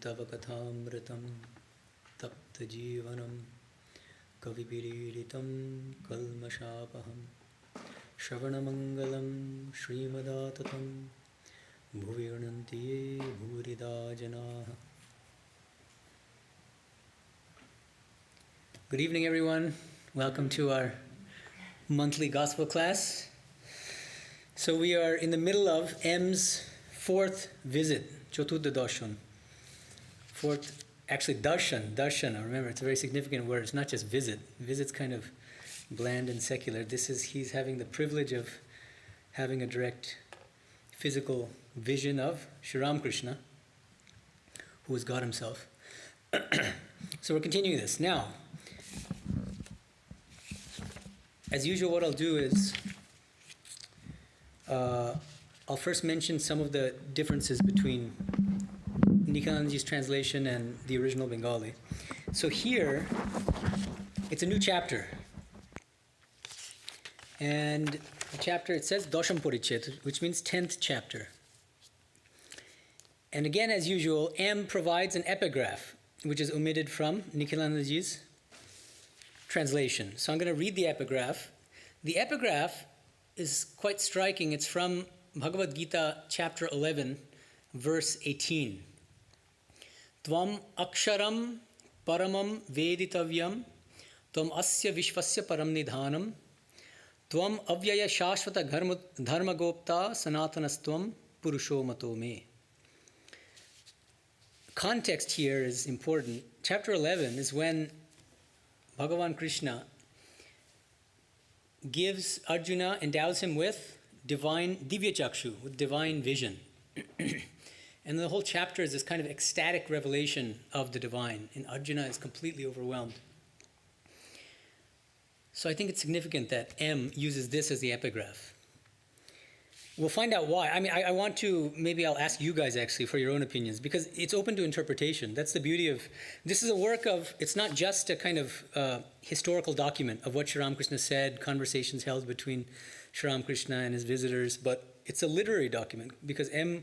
Tava Kathamritam Tapta Jivanam Kavipiriritam Kalmashapaham Shravanamangalam Srimadatam Bhuvirnantiye Bhurida Janaha. Good evening, everyone. Welcome to our monthly gospel class. So we are in the middle of M's fourth visit, Chotuddha Darshan. Fourth, actually Darshana. Remember, it's a very significant word. It's not just visit. Visit's kind of bland and secular. He's having the privilege of having a direct physical vision of Sri Ramakrishna, who is God himself. So we're continuing this. Now, as usual, what I'll do is I'll first mention some of the differences between Nikhilanandaji's translation and the original Bengali. So here, it's a new chapter. And the chapter, it says Dosham Purichet, which means 10th chapter. And again, as usual, M provides an epigraph, which is omitted from Nikhilanandaji's translation. So I'm going to read the epigraph. The epigraph is quite striking. It's from Bhagavad Gita, chapter 11, verse 18. Tvam aksharam paramam veditavyam tvam asya vishvasya param nidhanam tvam avyaya shashvata dharmagopta sanatanastvam purusho mato me. Context here is important. Chapter 11 is when Bhagavan Krishna gives Arjuna, endows him with divine divya chakshu, with divine vision. And the whole chapter is this kind of ecstatic revelation of the divine, and Arjuna is completely overwhelmed. So I think it's significant that M uses this as the epigraph. We'll find out why. I mean, I want to, maybe I'll ask you guys actually for your own opinions, because it's open to interpretation. That's the beauty of, this is a work of, it's not just a kind of historical document of what Sri Ramakrishna said, conversations held between Sri Ramakrishna and his visitors, but it's a literary document, because M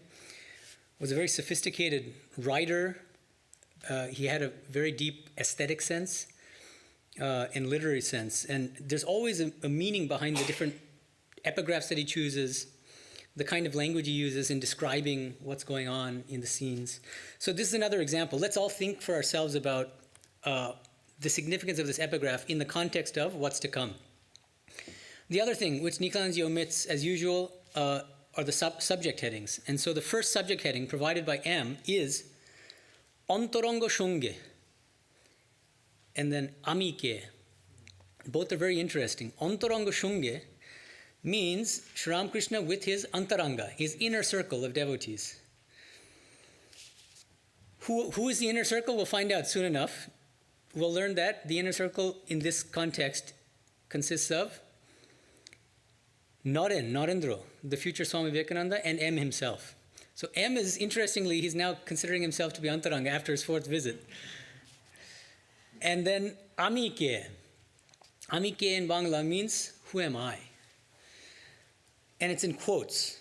was a very sophisticated writer. He had a very deep aesthetic sense and literary sense, and there's always a meaning behind the different epigraphs that he chooses, the kind of language he uses in describing what's going on in the scenes. So this is another example. Let's all think for ourselves about the significance of this epigraph in the context of what's to come. The other thing, which Nikhilanandaji omits as usual, are the subject headings. And so the first subject heading provided by M is Antaranga Shunge and then Amike. Both are very interesting. Antaranga Shunge means Sri Ramakrishna with his antaranga, his inner circle of devotees. Who is the inner circle? We'll find out soon enough. We'll learn that the inner circle in this context consists of Narendra, the future Swami Vivekananda, and M himself. So M is, interestingly, he's now considering himself to be antaranga after his fourth visit. And then Amike. Amike in Bangla means, who am I? And it's in quotes.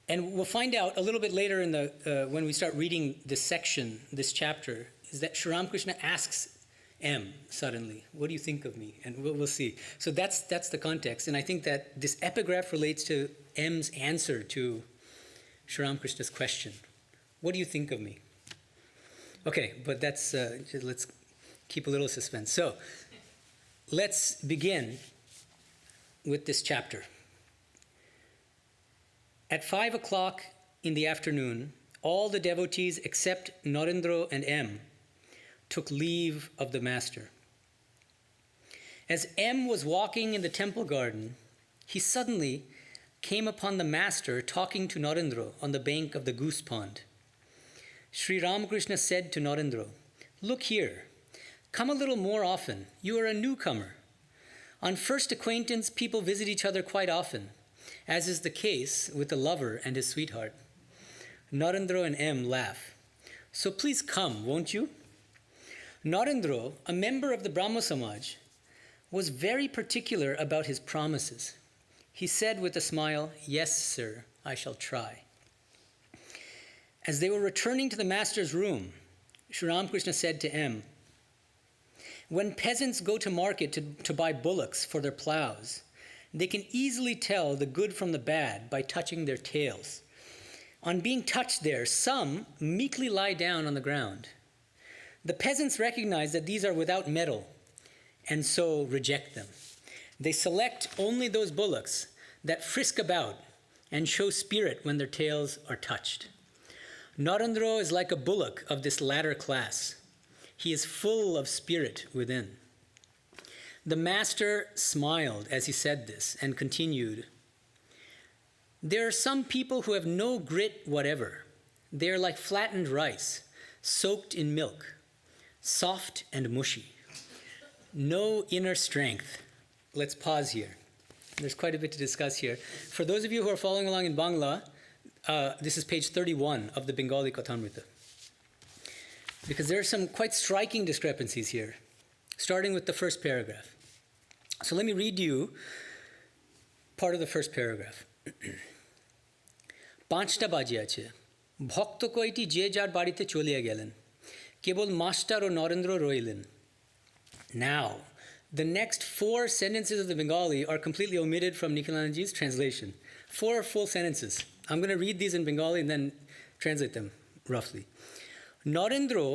And we'll find out a little bit later in the when we start reading this section, this chapter, is that Sri Ramakrishna asks M suddenly, what do you think of me? And we'll see. So that's the context. And I think that this epigraph relates to M's answer to Sri Ramakrishna's question. What do you think of me? Okay, but that's, let's keep a little suspense. So let's begin with this chapter. At 5 o'clock in the afternoon, all the devotees except Narendra and M took leave of the master. As M was walking in the temple garden, he suddenly came upon the master talking to Narendra on the bank of the goose pond. Sri Ramakrishna said to Narendra, "Look here, come a little more often. You are a newcomer. On first acquaintance, people visit each other quite often, as is the case with the lover and his sweetheart." Narendra and M laugh. "So please come, won't you?" Narendra, a member of the Brahmo Samaj, was very particular about his promises. He said with a smile, "Yes, sir, I shall try." As they were returning to the master's room, Sri Ramakrishna said to M, when peasants go to market to buy bullocks for their plows, they can easily tell the good from the bad by touching their tails. On being touched there, some meekly lie down on the ground. The peasants recognize that these are without mettle, and so reject them. They select only those bullocks that frisk about and show spirit when their tails are touched. Narendra is like a bullock of this latter class. He is full of spirit within. The master smiled as he said this and continued, there are some people who have no grit whatever. They are like flattened rice, soaked in milk, soft and mushy. No inner strength. Let's pause here. There's quite a bit to discuss here. For those of you who are following along in Bangla, this is page 31 of the Bengali Kathamrita. Because there are some quite striking discrepancies here, starting with the first paragraph. So let me read you part of the first paragraph. পাঁচটা বাজে আছে ভক্ত কয়টি যে যার বাড়িতে চলিয়া গেলেন কেবল মাস্টার ও নরেন্দ্র রইলেন Now, the next 4 sentences of the Bengali are completely omitted from Nikhilanji's translation. 4 full sentences. I'm going to read these in Bengali and then translate them roughly. Narendra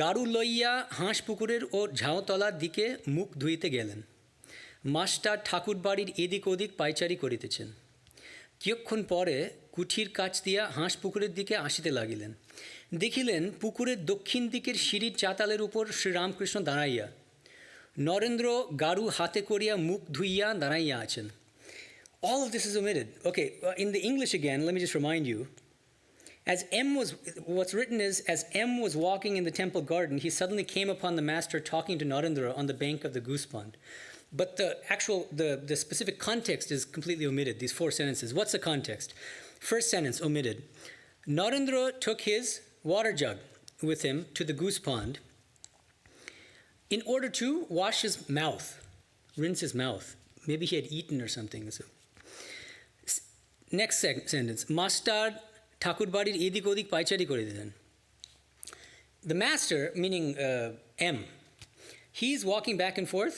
garu loiya হাঁস পুকুরের ও ঝাউতলার দিকে মুখ ধুইতে গেলেন master ঠাকুর বাড়ির এদিক ওদিক পাইচারি করিতেছেন কিয়ক্ষণ পরে কুঠির কাছ দিয়া হাঁস পুকুরের দিকে আসিতে লাগিলেন দেখিলেন পুকুরের দক্ষিণ দিকের সিঁড়ির চাতালের উপর শ্রীরামকৃষ্ণ দাঁড়াইয়া নরেন্দ্র গারু হাতে করিয়া মুখ ধুইয়া দাঁড়াইয়া আছেন All of this is omitted. Okay, in the English again, let me just remind you. What's written is, as M was walking in the temple garden, he suddenly came upon the master talking to Narendra on the bank of the goose pond. But the specific context is completely omitted, these 4 sentences. What's the context? First sentence omitted. Narendra took his water jug with him to the goose pond in order to wash his mouth, rinse his mouth. Maybe he had eaten or something. So. Next sentence. Master ঠাকুর বাড়ির এদিক ওদিক পাইচারি করে দিলেন The master, meaning M, he's walking back and forth.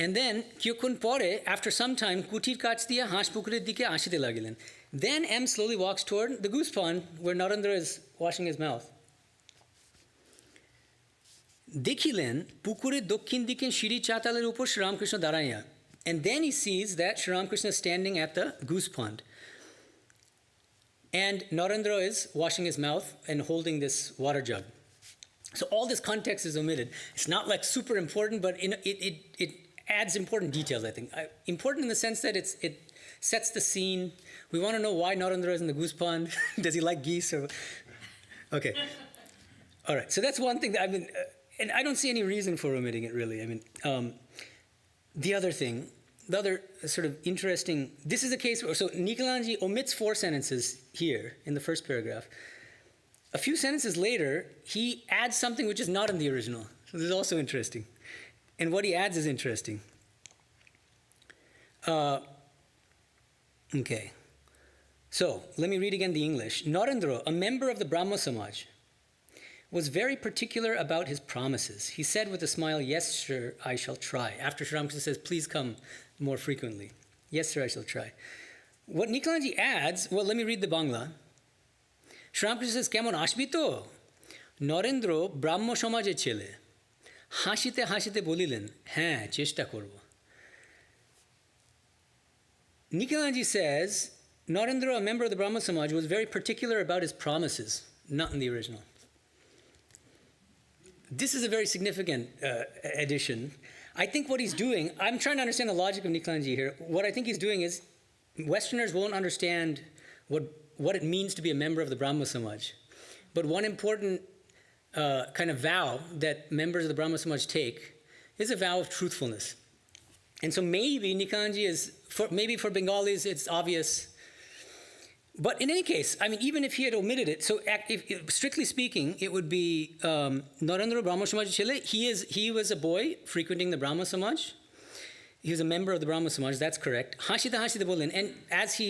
And then, কিয়ক্ষণ পরে, after some time, কুঠির কাছ দিয়ে হাঁস পুকুরের দিকে আসিতে লাগিলেন Then M slowly walks toward the goose pond where Narendra is washing his mouth. দেখিলেন পুকুরের দক্ষিণ দিকে সিঁড়ি চাতালের উপর শ্রীরামকৃষ্ণ দাঁড়াইয়া And then he sees that Sri Ramakrishna is standing at the goose pond. And Narendra is washing his mouth and holding this water jug. So all this context is omitted. It's not like super important, but it adds important details, I think. Important in the sense that it sets the scene. We want to know why Narendra is in the goose pond. Does he like geese? Okay. All right. So that's one thing that and I don't see any reason for omitting it, really. The other thing, the other sort of interesting, this is a case where, so Nikhilanji omits 4 sentences here in the first paragraph. A few sentences later, he adds something which is not in the original. So this is also interesting. And what he adds is interesting. Okay. So, let me read again the English. Narendra, a member of the Brahmo Samaj, was very particular about his promises. He said with a smile, yes, sir, I shall try. After Sri Ramakrishna says, please come more frequently. Yes, sir, I shall try. What Nikhilanji adds, well, let me read the Bangla. Sri Ramakrishna says, কেমন আসবি তো? নরেন্দ্র ব্রাহ্ম সমাজের ছেলে হাসিতে হাসিতে বলিলেন হ্যাঁ চেষ্টা করব Nikhilanji says, Narendra, a member of the Brahmo Samaj, was very particular about his promises, not in the original. This is a very significant addition. I think what he's doing, I'm trying to understand the logic of Nikhilanji here. What I think he's doing is, Westerners won't understand what it means to be a member of the Brahmo Samaj. But one important kind of vow that members of the Brahmo Samaj take is a vow of truthfulness. And so maybe Nikhilanji is, maybe for Bengalis it's obvious. But in any case, even if he had omitted it, so strictly speaking, it would be Narendra Brahmo Samaj Chile. He was a boy frequenting the Brahmo Samaj. He was a member of the Brahmo Samaj, that's correct. Hashita Hashita Bolin. And as he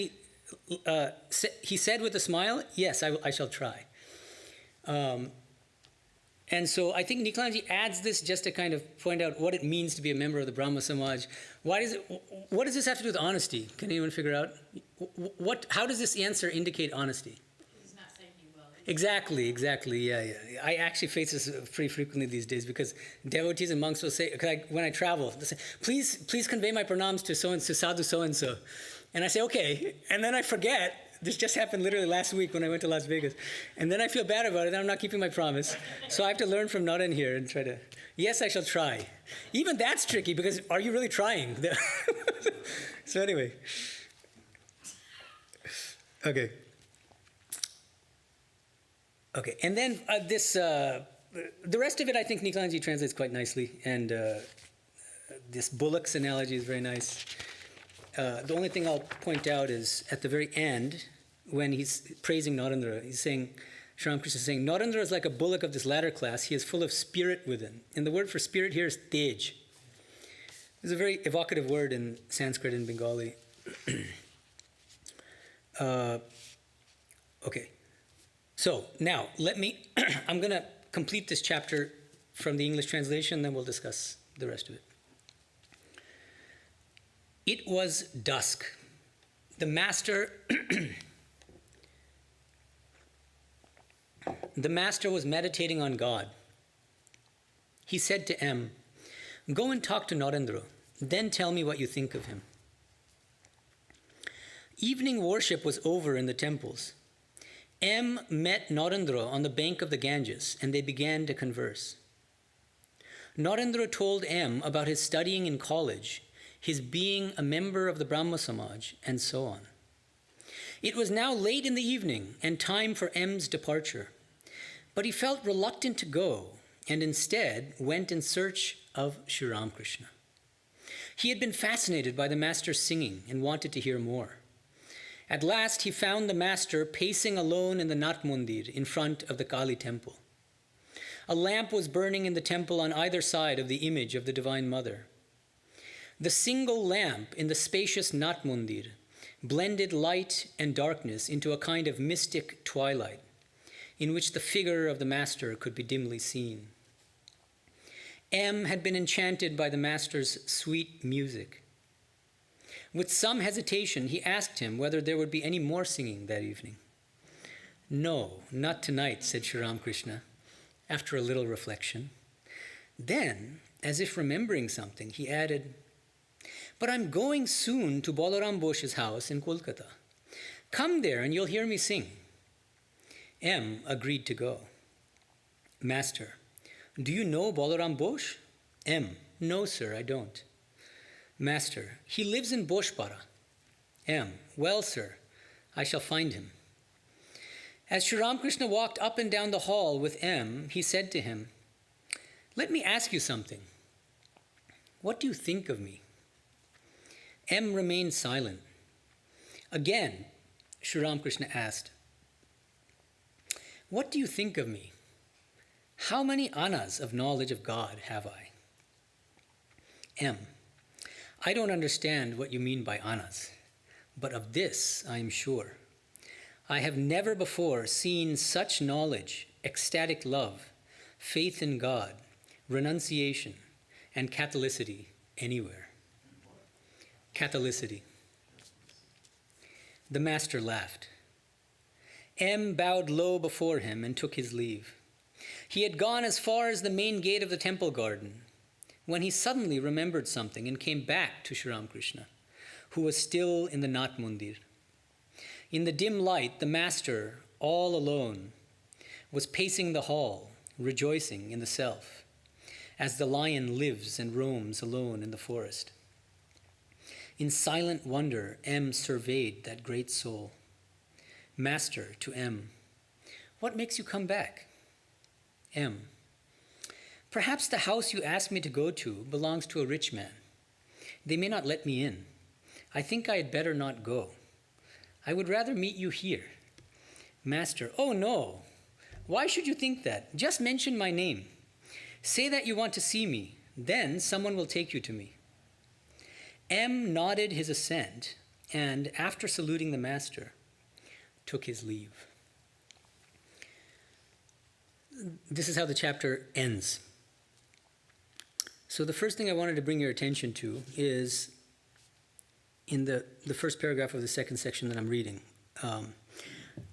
he said with a smile, yes, I shall try. And so I think Niklanji adds this just to kind of point out what it means to be a member of the Brahma Samaj. What does this have to do with honesty? Can anyone figure out? How does this answer indicate honesty? He's not saying he will. Exactly, yeah. I actually face this pretty frequently these days because devotees and monks will say, when I travel, they'll say, please convey my pranams to so-and-so, sadhu so-and-so. And I say, okay, and then I forget. This just happened literally last week when I went to Las Vegas. And then I feel bad about it, and I'm not keeping my promise. So I have to learn from Naren here and try to, yes, I shall try. Even that's tricky, because are you really trying? So anyway. Okay, and then the rest of it I think Niklanji translates quite nicely, and this bullocks analogy is very nice. The only thing I'll point out is at the very end, when he's praising Narendra, he's saying, Sri Ramakrishna is saying, Narendra is like a bullock of this latter class. He is full of spirit within. And the word for spirit here is tej. It's a very evocative word in Sanskrit and Bengali. Okay. So now, I'm going to complete this chapter from the English translation, then we'll discuss the rest of it. It was dusk. The master was meditating on God. He said to M, go and talk to Narendra, then tell me what you think of him. Evening worship was over in the temples. M met Narendra on the bank of the Ganges, and they began to converse. Narendra told M about his studying in college, his being a member of the Brahma Samaj, and so on. It was now late in the evening and time for M's departure, but he felt reluctant to go and instead went in search of Sri Ramakrishna. He had been fascinated by the master's singing and wanted to hear more. At last he found the master pacing alone in the Nat Mandir in front of the Kali temple. A lamp was burning in the temple on either side of the image of the Divine Mother. The single lamp in the spacious Nat Mandir blended light and darkness into a kind of mystic twilight, in which the figure of the master could be dimly seen. M had been enchanted by the master's sweet music. With some hesitation, he asked him whether there would be any more singing that evening. No, not tonight, said Sri Ramakrishna, after a little reflection. Then, as if remembering something, he added, but I'm going soon to Balaram Bosh's house in Kolkata. Come there and you'll hear me sing. M agreed to go. Master, do you know Balaram Bosh? M, no, sir, I don't. Master, he lives in Boshpara. M, well, sir, I shall find him. As Sri Ramakrishna walked up and down the hall with M, he said to him, let me ask you something. What do you think of me? M remained silent. Again, Sri Ramakrishna asked, what do you think of me? How many annas of knowledge of God have I? M, I don't understand what you mean by annas, but of this I am sure. I have never before seen such knowledge, ecstatic love, faith in God, renunciation, and catholicity anywhere. Catholicity. The master laughed. M bowed low before him and took his leave. He had gone as far as the main gate of the temple garden when he suddenly remembered something and came back to Sri Ramakrishna, who was still in the Nat Mandir. In the dim light, the master, all alone, was pacing the hall, rejoicing in the self, as the lion lives and roams alone in the forest. In silent wonder, M surveyed that great soul. Master to M, what makes you come back? M, perhaps the house you asked me to go to belongs to a rich man. They may not let me in. I think I had better not go. I would rather meet you here. Master, oh no. Why should you think that? Just mention my name. Say that you want to see me. Then someone will take you to me. M nodded his assent and after saluting the master, took his leave. This is how the chapter ends. So the first thing I wanted to bring your attention to is in the first paragraph of the second section that I'm reading.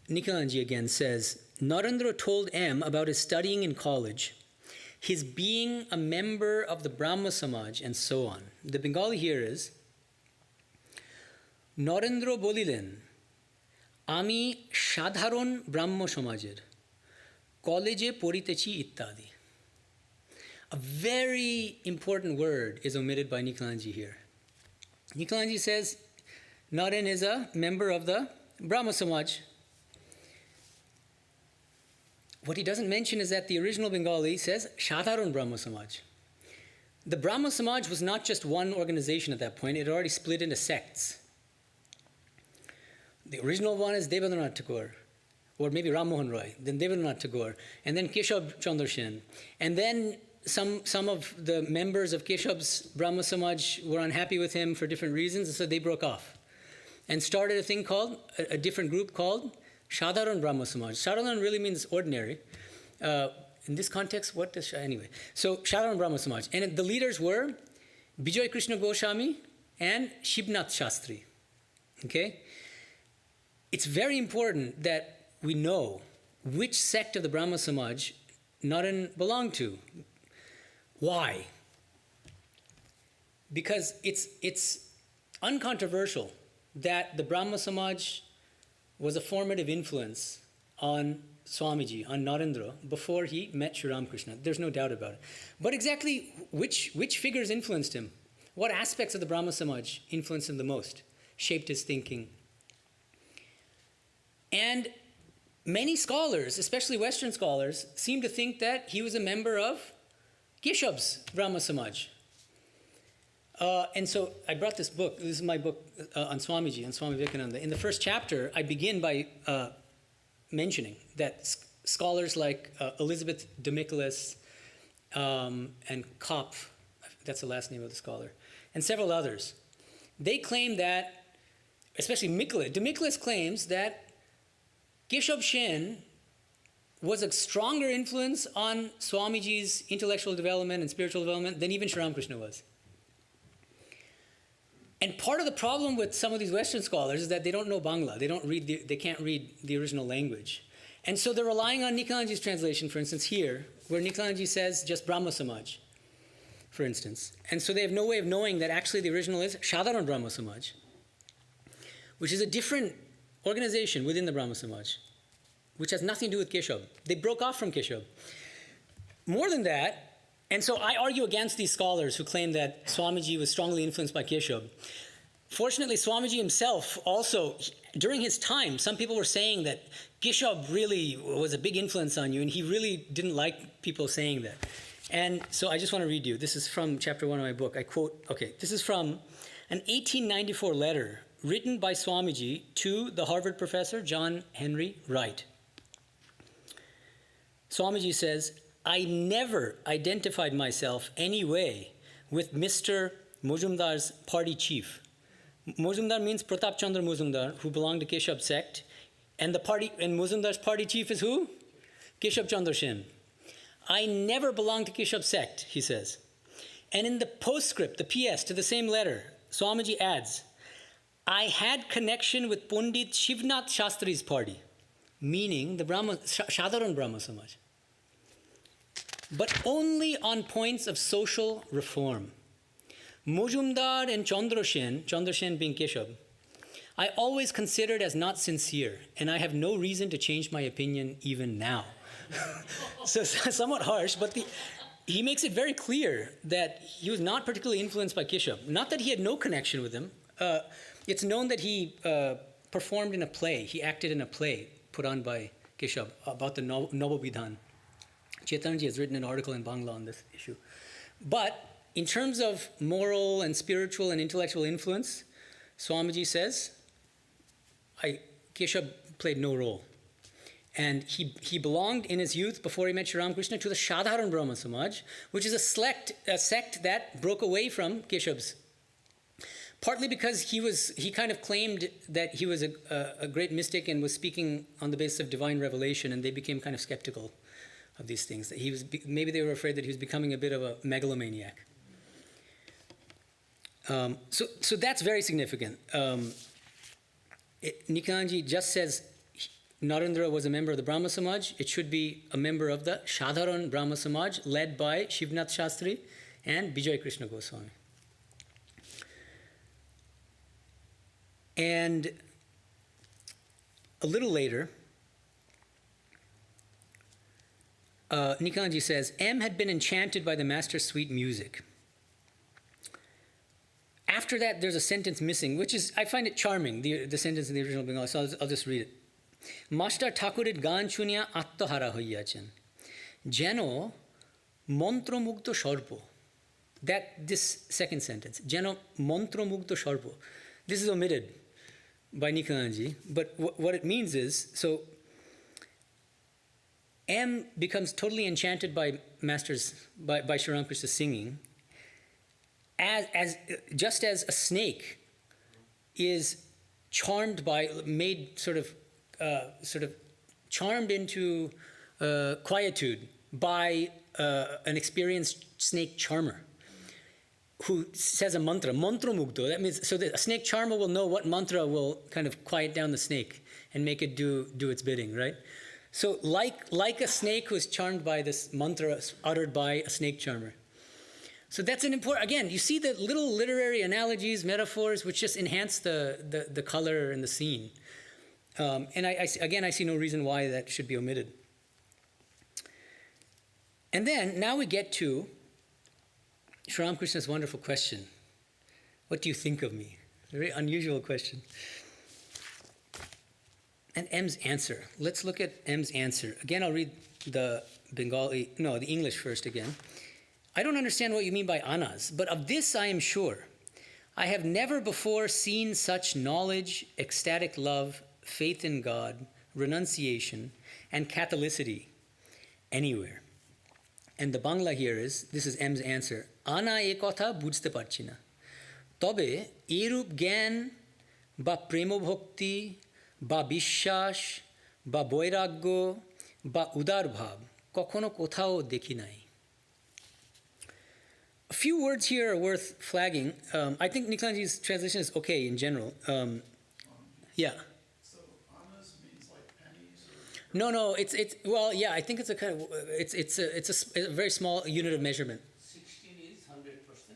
Nikhilanji again says, Narendra told M about his studying in college, his being a member of the Brahma Samaj, and so on. The Bengali here is, Narendra bolilen, Ami Shadharon Brahma Samajer, College Poritechi ittadi. A very important word is omitted by Nikhilanji here. Nikhilanji says, Naren is a member of the Brahma Samaj. What he doesn't mention is that the original Bengali says, Shadharon Brahma Samaj. The Brahma Samaj was not just one organization at that point, it had already split into sects. The original one is Devendranath Tagore, or maybe Ram Mohan Roy, then Devendranath Tagore, and then Keshab Chandra Sen. And then some of the members of Keshab's Brahma Samaj were unhappy with him for different reasons, and so they broke off and started a thing called, a different group called Shadharan Brahma Samaj. Shadharan really means ordinary. In this context, what does, anyway. So Shadharan Brahma Samaj. And the leaders were Bijoy Krishna Goswami and Shibnath Shastri. Okay? It's very important that we know which sect of the Brahma Samaj Naren belonged to. Why? Because it's uncontroversial that the Brahma Samaj was a formative influence on Swamiji, on Narendra, before he met Sri Ramakrishna. There's no doubt about it. But exactly which figures influenced him? What aspects of the Brahma Samaj influenced him the most, shaped his thinking? And many scholars, especially Western scholars, seem to think that he was a member of Keshab's Brahma Samaj. And so I brought this book. This is my book on Swamiji, on Swami Vivekananda. In the first chapter, I begin by mentioning that scholars like Elizabeth de Michelis and Kopf, that's the last name of the scholar, and several others, they claim that, especially de Michelis claims that Keshab Sen was a stronger influence on Swamiji's intellectual development and spiritual development than even Sri Ramakrishna was. And part of the problem with some of these Western scholars is that they don't know Bangla. They can't read the original language. And so they're relying on Nikhilanji's translation, for instance, here, where Nikhilanji says just Brahma Samaj, for instance. And so they have no way of knowing that actually the original is Shadharan Brahma Samaj, which is a different organization within the Brahma Samaj, which has nothing to do with Keshab. They broke off from Keshab. More than that, and so I argue against these scholars who claim that Swamiji was strongly influenced by Keshab. Fortunately, Swamiji himself also, during his time, some people were saying that Keshab really was a big influence on you, and he really didn't like people saying that. And so I just want to read you. This is from chapter 1 of my book. I quote, this is from an 1894 letter written by Swamiji to the Harvard professor John Henry Wright. Swamiji says, I never identified myself any way with Mr. Muzumdar's party chief. Muzumdar means Pratap Chandra Muzumdar, who belonged to Keshab sect, and Muzumdar's party chief is who? Keshab Chandra Sen. I never belonged to Keshab sect, he says. And in the postscript, the PS to the same letter, Swamiji adds, I had connection with Pundit Shivnath Shastri's party, meaning the Shadharan Brahma Samaj, but only on points of social reform. Mujumdar and Chandra Sen being Keshab, I always considered as not sincere, and I have no reason to change my opinion even now. So somewhat harsh, but he makes it very clear that he was not particularly influenced by Keshab. Not that he had no connection with him. It's known that he performed in a play. He acted in a play put on by Keshab about the Navabidhan. Chaitanji has written an article in Bangla on this issue. But in terms of moral and spiritual and intellectual influence, Swamiji says, Keshab played no role. And he belonged in his youth, before he met Sri Ramakrishna, to the Shadharan Brahma Samaj, which is a sect that broke away from Keshab's partly because he kind of claimed that he was a great mystic and was speaking on the basis of divine revelation, and they became kind of skeptical of these things. That maybe they were afraid that he was becoming a bit of a megalomaniac. So that's very significant. Nikhanji just says Narendra was a member of the Brahma Samaj. It should be a member of the Shadharan Brahma Samaj led by Shivnath Shastri and Vijay Krishna Goswami. And a little later, Nikhanji says, M had been enchanted by the master's sweet music. After that, there's a sentence missing, which is, I find it charming, the sentence in the original Bengali, so I'll just read it. Master Thakurer gan shuniya attohara hoiyachen. Jeno montromugdho sarpo. This second sentence, Jeno montromugdho sarpo. This is omitted by Nikhanji, but what it means is, so M becomes totally enchanted by by Sri Ramakrishna's singing, just as a snake is charmed by, sort of charmed into quietude by an experienced snake charmer who says a mantra, mantra mugdo. That means, so that a snake charmer will know what mantra will kind of quiet down the snake and make it do its bidding, right? So like a snake who is charmed by this mantra uttered by a snake charmer. So that's an important, again, you see the little literary analogies, metaphors, which just enhance the color and the scene. And I see no reason why that should be omitted. And then, now we get to Sri Ramakrishna's wonderful question. What do you think of me? A very unusual question. And M's answer. Let's look at M's answer. Again, I'll read the English first again. I don't understand what you mean by anas, but of this I am sure. I have never before seen such knowledge, ecstatic love, faith in God, renunciation, and Catholicity anywhere. And the Bangla here is, this is M's answer, Ana e kotha bujhte parchi na. Tobe erup gyan ba premo bhakti ba bishwash ba boiragyo ba udar bhav kokhono kothao dekhi nai. A few words here are worth flagging. I think Nikhanji's translation is okay in general. Yeah. So anas means like pennies? No. It's well, yeah. I think it's a kind of it's a very small unit of measurement. 16 is 100%.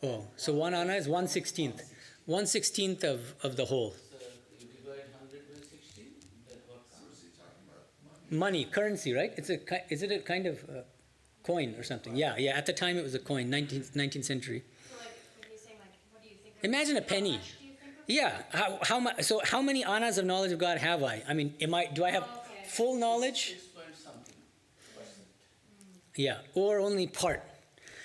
Oh, so 1 ana is 1/16th. 1/16th of the whole. So you divide 100 by 16. That what So comes? is he talking about money? Money, currency, right? Is it a kind of coin or something? Yeah. At the time, it was a coin, 19th century. So like when you're saying like, what do you think of Imagine a how penny. much do you think of Yeah. How much? So how many anas of knowledge of God have I? I mean, do I have Okay. full knowledge? 6 point something percent. Yeah, or only part.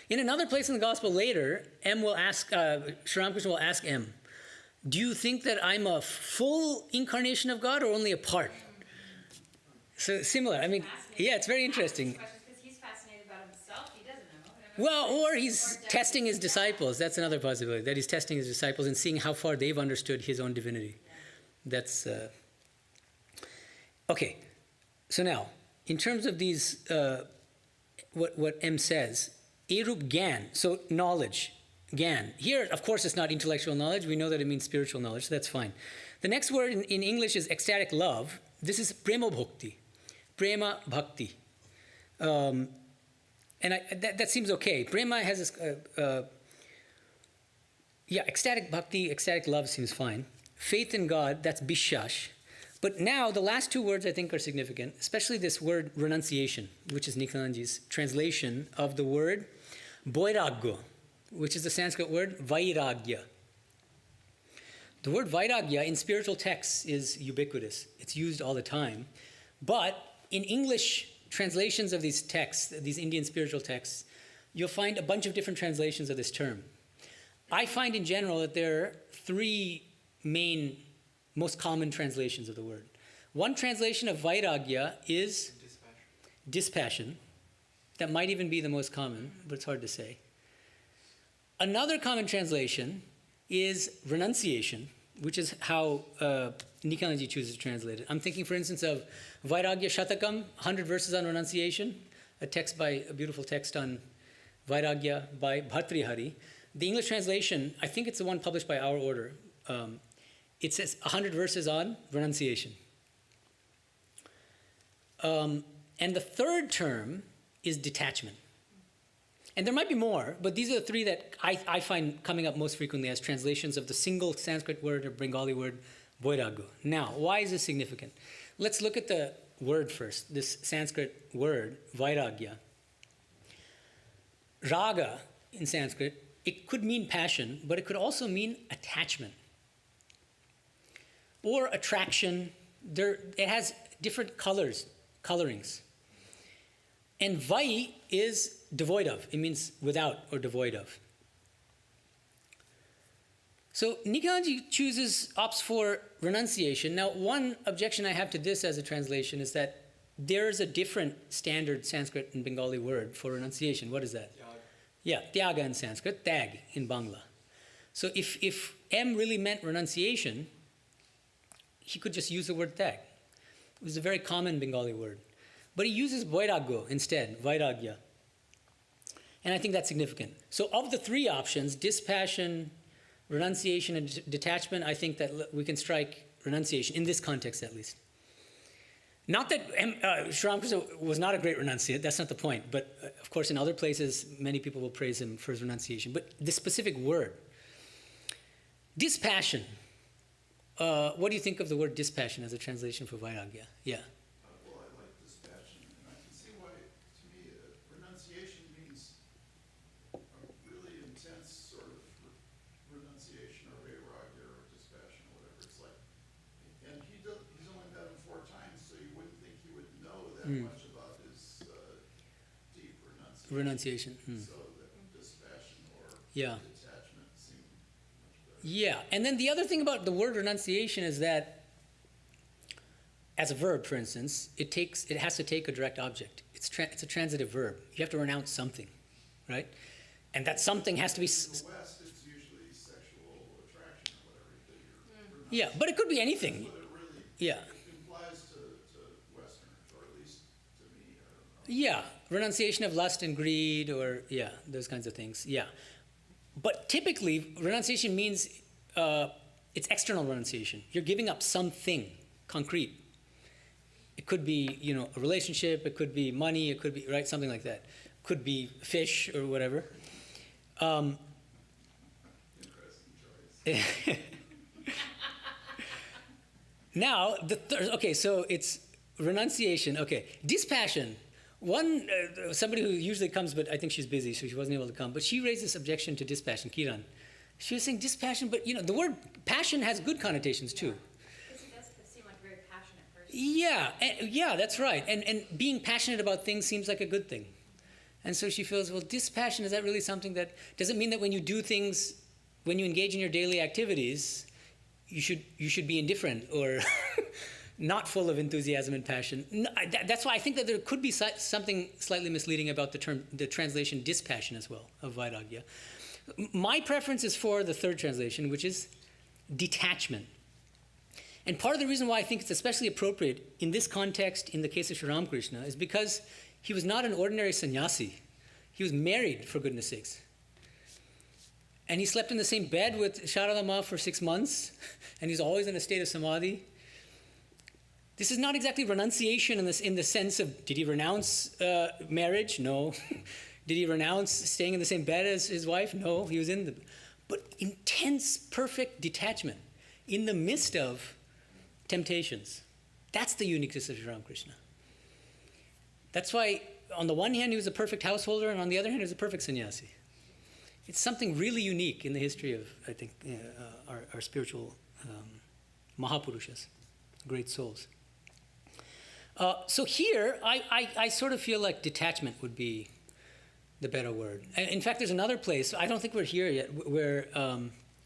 In another place in the gospel later, Sri Ramakrishna will ask M, do you think that I'm a full incarnation of God or only a part? So similar. I mean, yeah, it's very interesting. Because he's fascinated about himself. He doesn't know. I don't know. Well, or he's testing his disciples. That's another possibility, that he's testing his disciples and seeing how far they've understood his own divinity. That's, okay. So now, in terms of these, what M says, Erup Gyan, so knowledge, Gyan. Here, of course, it's not intellectual knowledge. We know that it means spiritual knowledge, so that's fine. The next word in English is ecstatic love. This is prema bhakti, prema bhakti. And that seems okay. Prema has this, ecstatic bhakti, ecstatic love seems fine. Faith in God, that's bishash. But now the last two words I think are significant, especially this word renunciation, which is Nikhanji's translation of the word boiragyo, which is the Sanskrit word vairagya. The word vairagya in spiritual texts is ubiquitous. It's used all the time. But in English translations of these texts, these Indian spiritual texts, you'll find a bunch of different translations of this term. I find in general that there are three main, most common translations of the word. One translation of vairagya is dispassion. That might even be the most common, but it's hard to say. Another common translation is renunciation, which is how Nikkanji chooses to translate it. I'm thinking, for instance, of Vairagya Shatakam, 100 verses on renunciation, a beautiful text on Vairagya by Bhartrihari. The English translation, I think it's the one published by our order. It says 100 verses on renunciation. And the third term is detachment. And there might be more, but these are the three that I find coming up most frequently as translations of the single Sanskrit word or Bengali word, Vairagya. Now, why is this significant? Let's look at the word first, this Sanskrit word, Vairagya. Raga in Sanskrit, it could mean passion, but it could also mean attachment or attraction. It has different colorings. And Vai is devoid of. It means without or devoid of. So Nikkanji opts for renunciation. Now, one objection I have to this as a translation is that there's a different standard Sanskrit and Bengali word for renunciation. What is that? Tyaga. Yeah, tyaga in Sanskrit, tag in Bangla. So if M really meant renunciation, he could just use the word tag. It was a very common Bengali word. But he uses vairagya instead, vairagya. And I think that's significant. So of the three options, dispassion, renunciation, and detachment, I think that we can strike renunciation, in this context at least. Not that Sri Ramakrishna was not a great renunciate, that's not the point. But of course, in other places, many people will praise him for his renunciation. But this specific word, dispassion. What do you think of the word dispassion as a translation for vairagya? Yeah. Well, I like dispassion, and I can see why, to me, renunciation means a really intense sort of renunciation or vairagya or dispassion or whatever. It's like, and he's only met him 4 times, so you wouldn't think he would know that much about his deep renunciation. So that dispassion or detachment seem much better. Yeah, and then the other thing about the word renunciation is that, as a verb, for instance, it has to take a direct object. It's a transitive verb. You have to renounce something, right? And that something has to be. In the West, it's usually sexual attraction or whatever that you're renouncing. Yeah, but it could be anything. That's what it really Yeah. implies to Westerners, or at least to me. I don't know. Yeah, renunciation of lust and greed, or those kinds of things. Yeah, but typically renunciation means it's external renunciation. You're giving up something concrete. It could be, a relationship. It could be money. It could be something like that. Could be fish or whatever. Interesting choice. Now, so it's renunciation. Okay, dispassion. Somebody who usually comes, but I think she's busy, so she wasn't able to come. But she raised this objection to dispassion, Kiran. She was saying dispassion, but the word passion has good connotations too. Because he does seem like a very passionate person. Yeah, that's right. And being passionate about things seems like a good thing. And so she feels, well, dispassion, is that really something that, does it mean that when you do things, when you engage in your daily activities, you should be indifferent or not full of enthusiasm and passion? No, that's why I think that there could be something slightly misleading about the translation dispassion as well, of vairagya. My preference is for the third translation, which is detachment. And part of the reason why I think it's especially appropriate in this context, in the case of Sri Ramakrishna, is because he was not an ordinary sannyasi. He was married, for goodness sakes. And he slept in the same bed with Sharada Ma for 6 months, and he's always in a state of samadhi. This is not exactly renunciation in the sense of, did he renounce marriage? No. Did he renounce staying in the same bed as his wife? No, he was but intense, perfect detachment in the midst of temptations. That's the uniqueness of Sri Ramakrishna. That's why, on the one hand, he was a perfect householder, and on the other hand, he was a perfect sannyasi. It's something really unique in the history of, I think, our spiritual Mahapurushas, great souls. So here, I sort of feel like detachment would be the better word. In fact, there's another place, I don't think we're here yet, where,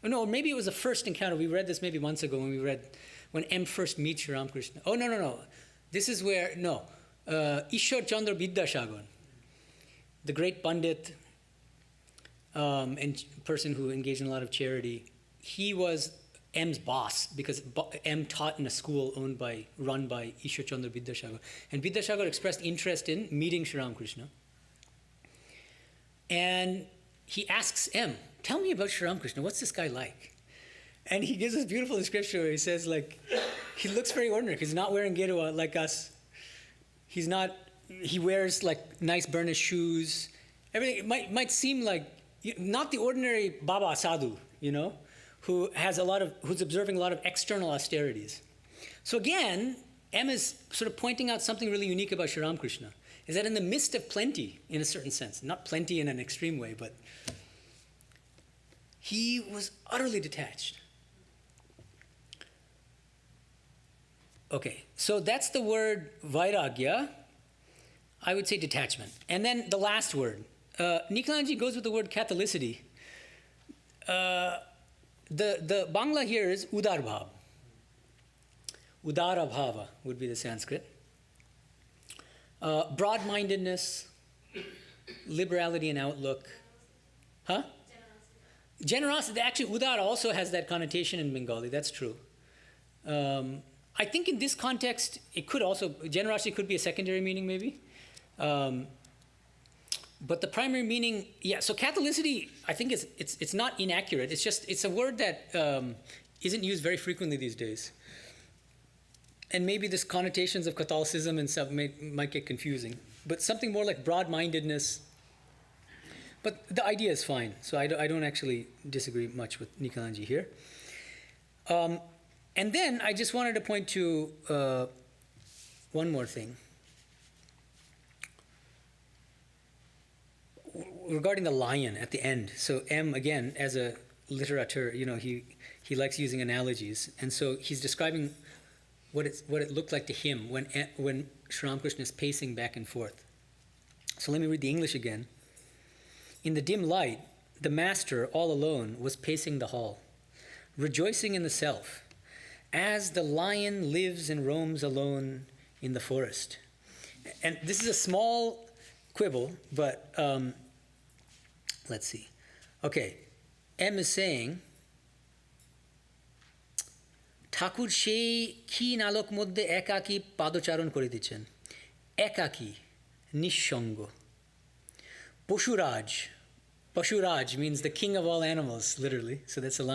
no, maybe it was the first encounter. We read this maybe months ago when M first meets Sri Ramakrishna. Oh, no. This is where, Ishwar Chandra Vidyasagar, the great Pandit and person who engaged in a lot of charity, he was M's boss because M taught in a school run by Ishwar Chandra Vidyasagar. And Vidyasagar expressed interest in meeting Sri Ramakrishna. And he asks M, tell me about Sri Ramakrishna, what's this guy like? And he gives this beautiful description where he says, like, he looks very ordinary. He's not wearing gerua like us. He wears like nice burnished shoes. Everything might seem like not the ordinary Baba Sadhu, who's observing a lot of external austerities. So again, M is sort of pointing out something really unique about Sri Ramakrishna, is that in the midst of plenty, in a certain sense, not plenty in an extreme way, but he was utterly detached. Okay, so that's the word vairagya. I would say detachment. And then the last word. Nikalanji goes with the word Catholicity. The Bangla here is udarbhav. Udarabhava would be the Sanskrit. Broad-mindedness, liberality in outlook. Huh? Generosity. Actually, udar also has that connotation in Bengali. That's true. I think in this context, generosity could be a secondary meaning maybe. But the primary meaning, so Catholicity, I think it's not inaccurate. It's a word that isn't used very frequently these days. And maybe this connotations of Catholicism and stuff might get confusing. But something more like broad-mindedness. But the idea is fine. So I don't actually disagree much with Nikalanji here. And then I just wanted to point to one more thing. Regarding the lion at the end. So M, again, as a literateur, he likes using analogies. And so he's describing what it looked like to him when Sri Ramakrishna is pacing back and forth. So let me read the English again. In the dim light, the master, all alone, was pacing the hall, rejoicing in the self, as the lion lives and roams alone in the forest. And this is a small quibble, but let's see. Okay, M is saying, ঠাকুর সেই ক্ষীণ আলোক মধ্যে একাকী পাদচারণ করিতেছেন একাকী নিঃসঙ্গ Pashuraj means the king of all animals, literally, so that's a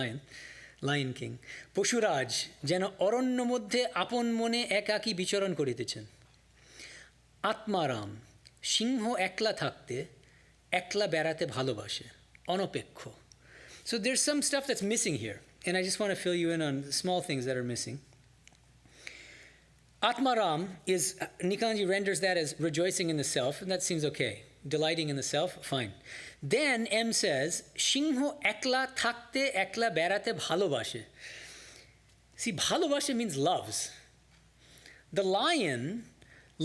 lion king. Pashuraj যেন অরণ্য মধ্যে আপন মনে একাকী বিচরণ করিতেছেন আত্মারাম সিংহ একলা থাকতে একলা বেড়াতে ভালোবাসে অনপেক্ষ. So there's some stuff that's missing here, and I just want to fill you in on small things that are missing. Atmaram is, Nikalanji renders that as rejoicing in the self, and that seems okay. Delighting in the self, fine. Then M says, Shingho ekla thakte ekla berate bhalobashe. See, bhalobashe means loves. The lion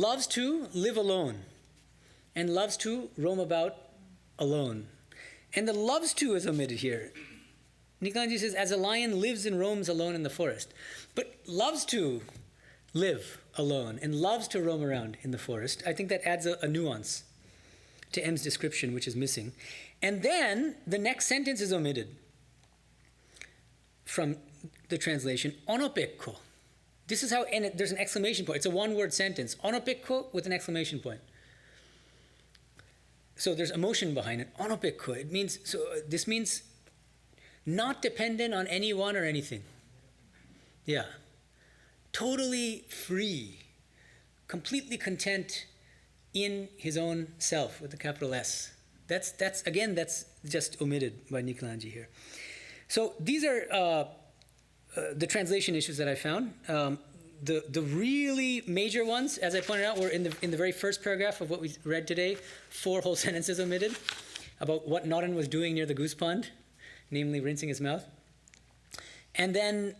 loves to live alone and loves to roam about alone. And the loves to is omitted here. Nikalanji says, as a lion lives and roams alone in the forest. But loves to live alone and loves to roam around in the forest. I think that adds a nuance to M's description, which is missing. And then the next sentence is omitted from the translation, onopekko. This is how, and there's an exclamation point. It's a one-word sentence, onopekko with an exclamation point. So there's emotion behind it, onopekko. It means, this means not dependent on anyone or anything. Yeah. Totally free, completely content in his own self with a capital S. That's just omitted by Nikalanji here. So these are the translation issues that I found. The really major ones, as I pointed out, were in the very first paragraph of what we read today. 4 whole sentences omitted about what Naran was doing near the goose pond, namely rinsing his mouth. And then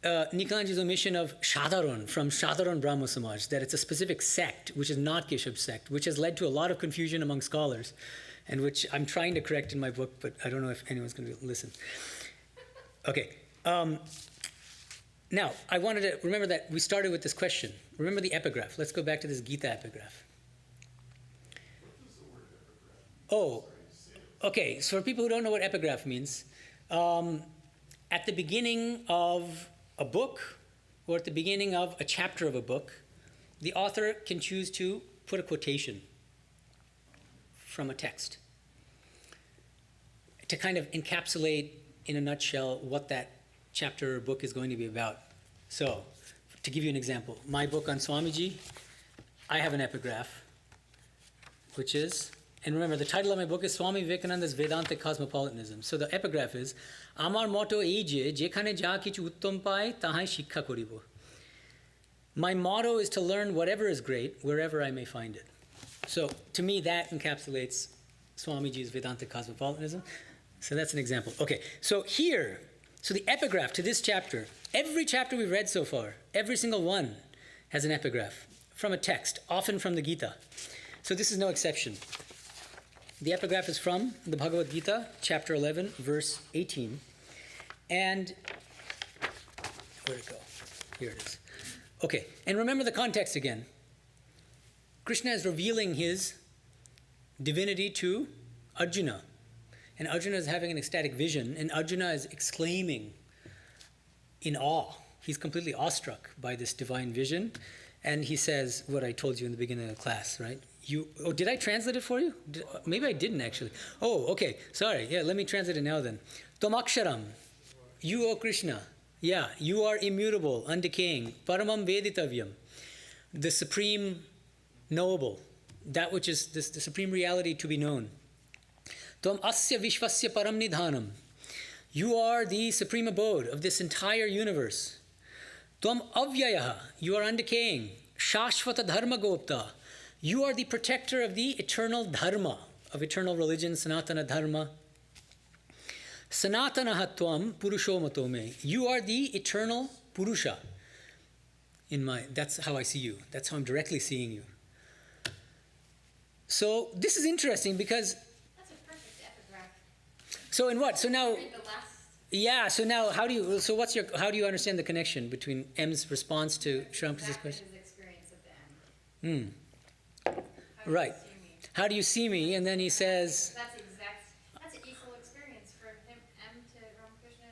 Nikalanji's omission of Shadaron from Shadaron Brahmo Samaj, that it's a specific sect, which is not Keshav sect, which has led to a lot of confusion among scholars, and which I'm trying to correct in my book, but I don't know if anyone's going to listen. Okay. Now, I wanted to remember that we started with this question. Remember the epigraph. Let's go back to this Gita epigraph. Oh, okay. So for people who don't know what epigraph means, at the beginning of a book or at the beginning of a chapter of a book, the author can choose to put a quotation from a text to kind of encapsulate in a nutshell what that chapter or book is going to be about. So, to give you an example, my book on Swamiji, I have an epigraph, which is, and remember the title of my book is Swami Vivekananda's Vedanta Cosmopolitanism. So the epigraph is, Amar motto ei je, jekhane ja kichu uttom pai, tahai shikkha koribo. My motto is to learn whatever is great, wherever I may find it. So to me that encapsulates Swamiji's Vedanta Cosmopolitanism. So that's an example. Okay, so here, so the epigraph to this chapter, every chapter we've read so far, every single one has an epigraph from a text, often from the Gita. So this is no exception. The epigraph is from the Bhagavad Gita, chapter 11, verse 18. And, where'd it go? Here it is. Okay, and remember the context again. Krishna is revealing his divinity to Arjuna. And Arjuna is having an ecstatic vision, and Arjuna is exclaiming in awe. He's completely awestruck by this divine vision. And he says what I told you in the beginning of the class, right? Did I translate it for you? Maybe I didn't actually. Oh, okay. Sorry. Yeah, let me translate it now then. Tomaksharam, you, O Krishna. Yeah, you are immutable, undecaying. Paramam veditavyam, the supreme knowable, that which is the supreme reality to be known. Tvam asya vishvasya param nidhanam. You are the supreme abode of this entire universe. Tvam avyayaha, you are undecaying. Shashvata dharma gopta, you are the protector of the eternal dharma, of eternal religion, sanatana dharma. Sanatanaha tvam purusho matome, you are the eternal purusha. That's how I see you. That's how I'm directly seeing you. So this is interesting because. That's a perfect epigraph. So in what? So now. Read the last. Yeah. So now, how do you understand the connection between M's response to Sri Ramakrishna's question? His experience of the M. Right. How do you see me? And then he says. That's an equal experience for him, M to Ramakrishna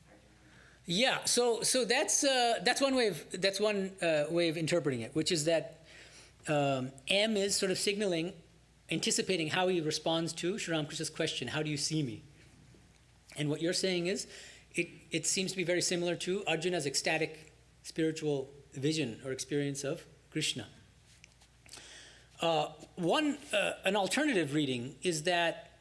and Arjuna. Yeah. So that's one way of interpreting it, which is that M is sort of signaling, anticipating how he responds to Sri Ramakrishna's question, how do you see me? And what you're saying is, it seems to be very similar to Arjuna's ecstatic spiritual vision or experience of Krishna. An alternative reading is that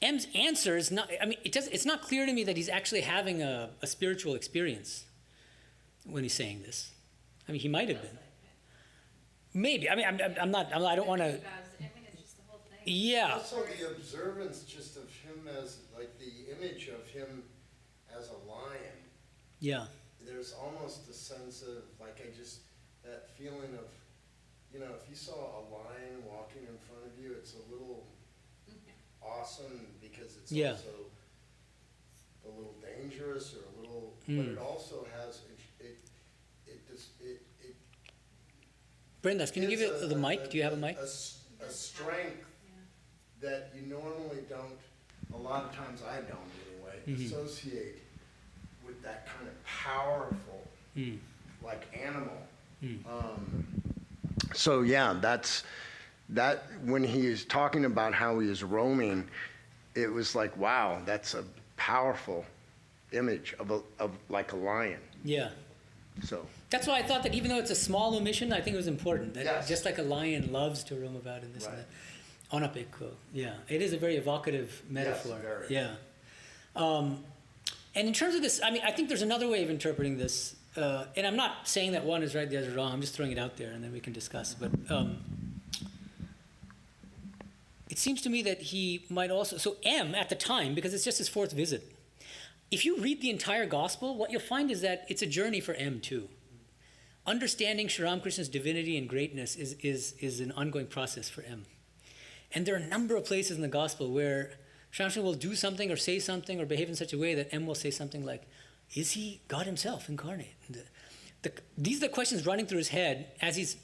M's answer is not, it's not clear to me that he's actually having a spiritual experience when he's saying this. He might have been. Maybe. I don't want to. It's just the whole thing. Yeah. Also, the observance just of him as, like, the image of him as a lion. Yeah. There's almost a sense of, like, that feeling of, if you saw a lion walking in front of you, it's a little awesome because it's also a little dangerous or a little, but it also has, Brendas, can you give it the mic? Do you have a mic? A strength that you normally don't, a lot of times I don't anyway, associate with that kind of powerful, like animal. So yeah, that when he is talking about how he is roaming, it was like, wow, that's a powerful image of like a lion. Yeah. So that's why I thought that even though it's a small omission, I think it was important. That Yes. just like a lion loves to roam about in this and that. Onapeko. Yeah. It is a very evocative metaphor. very. Yeah. And in terms of this, I think there's another way of interpreting this. And I'm not saying that one is right, the other is wrong. I'm just throwing it out there and then we can discuss. But it seems to me that he might also, so M at the time, because it's just his fourth visit, if you read the entire gospel, what you'll find is that it's a journey for M too. Understanding Sri Ramakrishna's divinity and greatness is an ongoing process for M. And there are a number of places in the gospel where Sri Ramakrishna will do something or say something or behave in such a way that M will say something like, is he God himself incarnate? These are the questions running through his head as he's,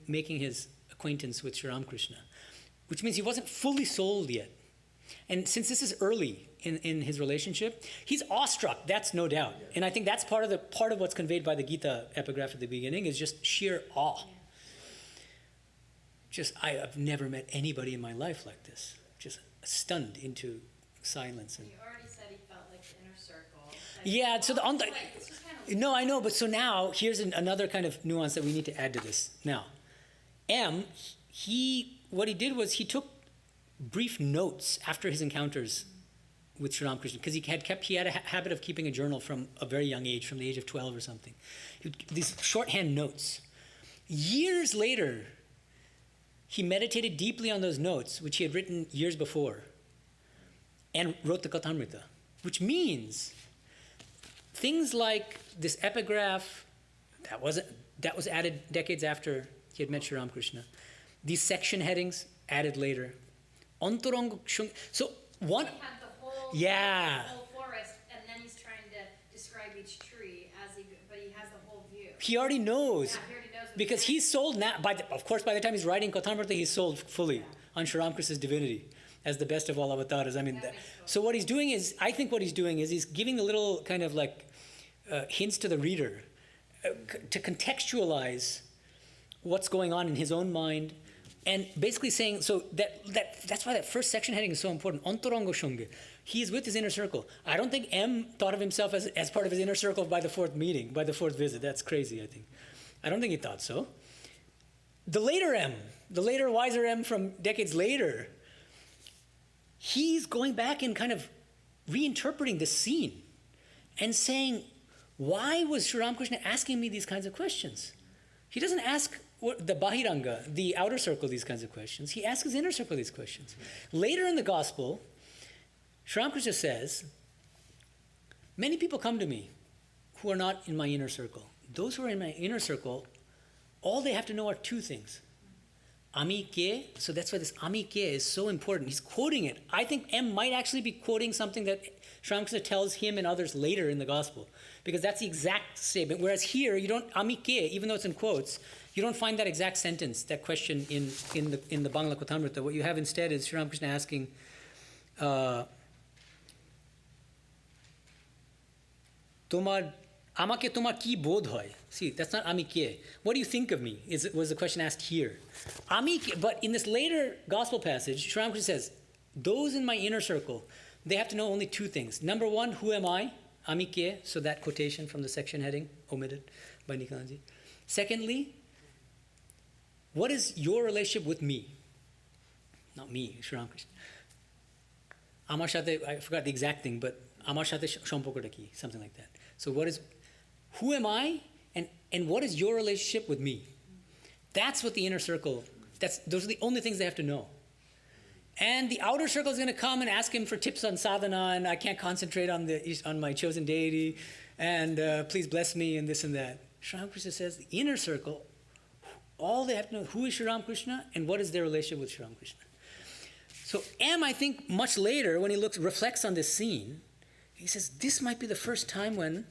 making his acquaintance with Sri Ramakrishna, which means he wasn't fully sold yet. And since this is early in his relationship. He's awestruck, that's no doubt. And I think that's part of what's conveyed by the Gita epigraph at the beginning is just sheer awe. Just, I've never met anybody in my life like this. Just stunned into silence. And You already said he felt like the inner circle. yeah, so It's just kind of no, I know, but so now here's another kind of nuance that we need to add to this. Now, what he did was he took brief notes after his encounters with Sri Ramakrishna, because he had a habit of keeping a journal from a very young age, from the age of 12 or something. These shorthand notes. Years later, he meditated deeply on those notes, which he had written years before, and wrote the Kathamrita, which means things like this epigraph that was added decades after he had met Sri Ramakrishna. These section headings added later. Antaranga Shung. So one. he had the whole, Yeah. the whole forest, and then he's trying to describe each tree but he has the whole view. He already knows. Yeah, he already knows what Because he's sold now. Of course, by the time he's writing Kathamrita, he's sold fully on Sri Ramakrishna's divinity as the best of all avatars. I mean, That makes total so what he's doing is, I think what he's doing is he's giving a little kind of like hints to the reader to contextualize what's going on in his own mind, and basically saying, so that's why that first section heading is so important. Antaranga Shunga. He is with his inner circle. I don't think M thought of himself as part of his inner circle by the fourth meeting, by the fourth visit. That's crazy, I think. I don't think he thought so. The later M, the later wiser M from decades later, he's going back and kind of reinterpreting the scene and saying, why was Sri Ramakrishna asking me these kinds of questions? He doesn't ask the Bahiranga, the outer circle, these kinds of questions. He asks his inner circle these questions. Later in the gospel, Sri Ramakrishna says, many people come to me who are not in my inner circle. Those who are in my inner circle, all they have to know are two things. Ami ke, so that's why this Ami ke is so important. He's quoting it. I think M might actually be quoting something that Sri Ramakrishna tells him and others later in the gospel, because that's the exact statement. Whereas here, you don't, Ami ke, even though it's in quotes, you don't find that exact sentence, that question in the Bangla Kathamrita. What you have instead is Sri Ramakrishna asking, Amake tomar ki bodh hoy? See, that's not ami ke. What do you think of me? Was the question asked here. Ami ke, but in this later gospel passage, Sri Ramakrishna says, those in my inner circle, they have to know only two things. Number one, who am I? Ami ke, so that quotation from the section heading, omitted by Nikalanji. Secondly, what is your relationship with me? Not me, Sri Ramakrishna. Amar shate, I forgot the exact thing, but Amar shate shompokota ki, something like that. So who am I, and what is your relationship with me? That's what the inner circle, those are the only things they have to know. And the outer circle is going to come and ask him for tips on sadhana, and I can't concentrate on my chosen deity, and please bless me, and this and that. Sri Ramakrishna says the inner circle, all they have to know, who is Sri Ramakrishna, and what is their relationship with Sri Ramakrishna. So M, I think, much later, when he reflects on this scene, he says, this might be the first time when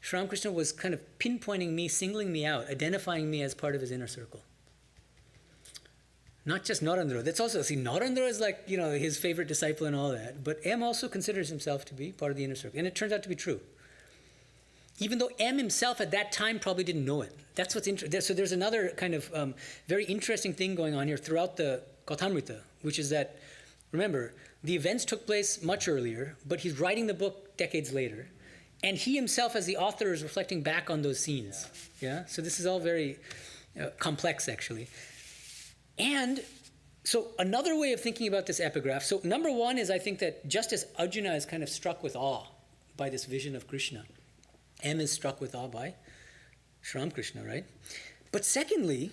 Sri Ramakrishna was kind of pinpointing me, singling me out, identifying me as part of his inner circle. Not just Narendra. That's also, see, Narendra is like, his favorite disciple and all that. But M also considers himself to be part of the inner circle. And it turns out to be true. Even though M himself at that time probably didn't know it. That's what's interesting. So there's another kind of very interesting thing going on here throughout the Kathamrita, which is that, remember, the events took place much earlier, but he's writing the book decades later. And he himself, as the author, is reflecting back on those scenes. Yeah? So this is all very complex, actually. And so another way of thinking about this epigraph, so number one is I think that just as Arjuna is kind of struck with awe by this vision of Krishna, M is struck with awe by Sri Ramakrishna, right? But secondly,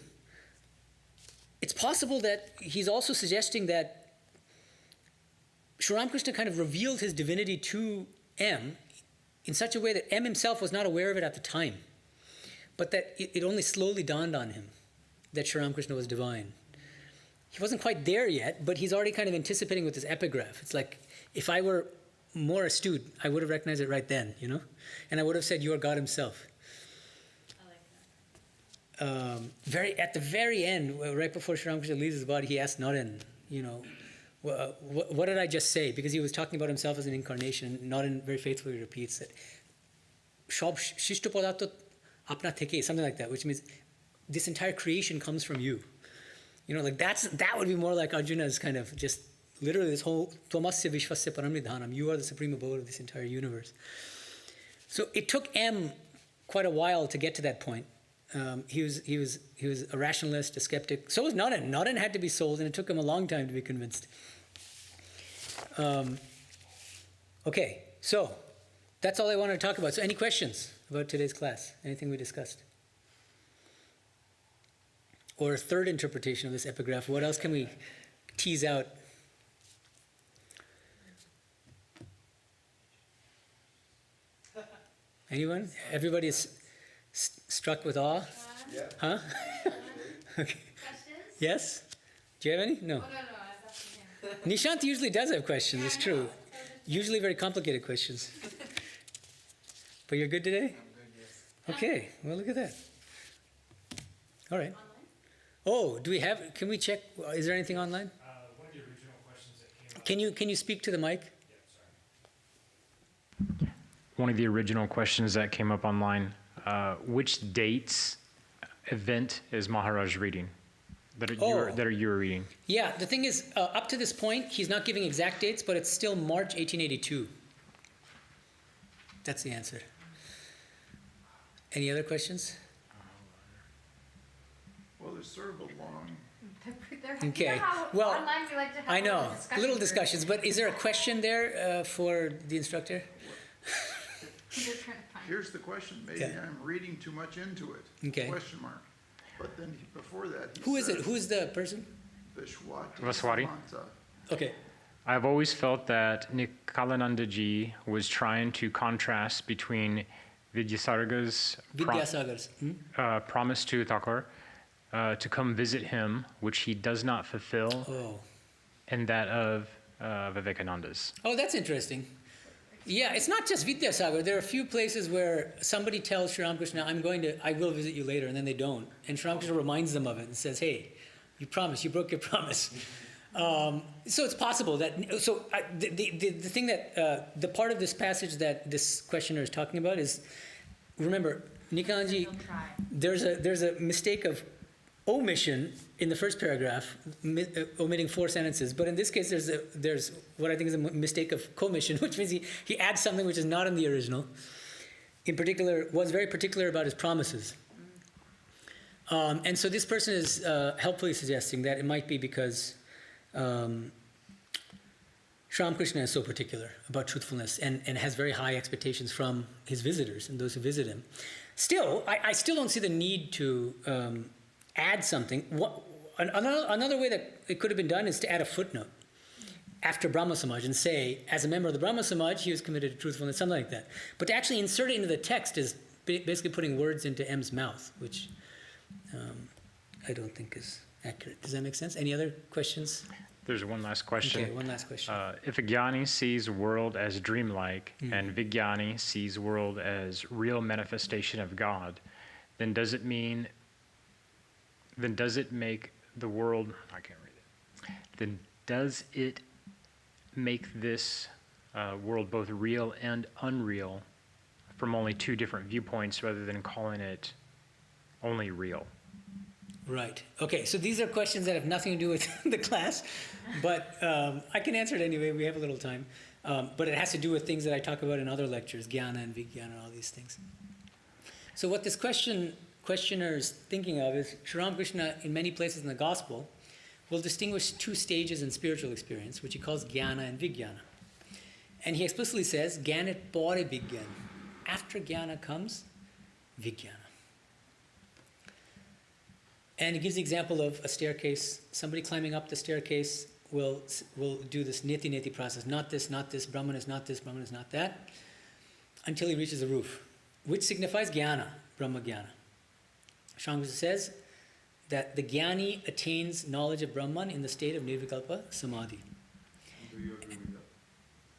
it's possible that he's also suggesting that Sri Ramakrishna kind of revealed his divinity to M in such a way that M himself was not aware of it at the time, but that it only slowly dawned on him that Sri Ramakrishna was divine. He wasn't quite there yet, but he's already kind of anticipating with this epigraph. It's like, if I were more astute, I would have recognized it right then, And I would have said, you are God himself. I like that. At the very end, right before Sri Ramakrishna leaves his body, he asked Naren, what did I just say? Because he was talking about himself as an incarnation, not in very faithfully repeats it. Shob shishto podato apna theke, something like that, which means this entire creation comes from you. You know, like that would be more like Arjuna's kind of just literally this whole Tvamasya Vishvasya Paramnidhanam. You are the supreme abode of this entire universe. So it took M quite a while to get to that point. He was a rationalist, a skeptic. So was Nadan. Nadan had to be sold, and it took him a long time to be convinced. Okay, so that's all I wanted to talk about. So any questions about today's class? Anything we discussed? Or a third interpretation of this epigraph? What else can we tease out? Anyone? Everybody is struck with awe? Yeah. Huh? Okay. Questions? Yes? Do you have any? No. Oh, no, I was asking him. Nishant usually does have questions, it's Yeah, I true. know. Usually very complicated questions. But you're good today? Okay, well, look at that. All right. Online? Oh, do we have, can we check, is there anything online? One of the original questions that came up. Can you speak to the mic? Yeah, sorry. One of the original questions that came up online, which dates event is Maharaj reading? That you were reading? Yeah, the thing is, up to this point, he's not giving exact dates, but it's still March 1882. That's the answer. Any other questions? Well, there's sort of a long, Okay, You know how well, online we like to have I know, discussion little groups? discussions, but is there a question there for the instructor? They're trying to find- here's the question, maybe Yeah. I'm reading too much into it. Okay. Question mark. But then before that, he Who is it? said, Who's the person? Vishwati. Vaswati. Samanta. Okay. I've always felt that Nikalanandaji was trying to contrast between Vidyasarga's Vidyasagar's. promise to Thakur to come visit him, which he does not fulfill, Oh. and that of Vivekananda's. Oh, that's interesting. Yeah, it's not just Vidyasagar. There are a few places where somebody tells Sri Ramakrishna, I will visit you later, and then they don't. And Sri Ramakrishna reminds them of it and says, hey, you promised, you broke your promise. So it's possible that, the thing that, the part of this passage that this questioner is talking about is, remember, Nikalanji, They'll try. there's a mistake of omission in the first paragraph, omitting 4 sentences. But in this case, there's what I think is a mistake of commission, which means he adds something which is not in the original. In particular, was very particular about his promises. And so this person is helpfully suggesting that it might be because Sri Ramakrishna is so particular about truthfulness and has very high expectations from his visitors and those who visit him. Still, I still don't see the need to add something. Another way that it could have been done is to add a footnote after Brahma Samaj and say, as a member of the Brahma Samaj, he was committed to truthfulness, something like that. But to actually insert it into the text is basically putting words into M's mouth, which I don't think is accurate. Does that make sense? Any other questions? There's one last question. Okay, one last question. If a jnani sees world as dreamlike and Vijnani sees world as real manifestation of God, then does it make the world, I can't read it, then does it make this world both real and unreal from only 2 different viewpoints rather than calling it only real? Right. Okay, so these are questions that have nothing to do with the class, but I can answer it anyway. We have a little time. But it has to do with things that I talk about in other lectures, jnana and vijnana and all these things. So what this questioner is thinking of is Sri Ramakrishna, in many places in the Gospel, will distinguish 2 stages in spiritual experience, which he calls jnana and vijnana. And he explicitly says, jnanit pore vijnana. After jnana comes vijnana. And he gives the example of a staircase. Somebody climbing up the staircase will do this neti process. Not this, Brahman is not this, Brahman is not that, until he reaches the roof, which signifies jnana, Brahma jnana. Shankaracharya says that the jnani attains knowledge of Brahman in the state of nirvikalpa samadhi. Do you agree with that?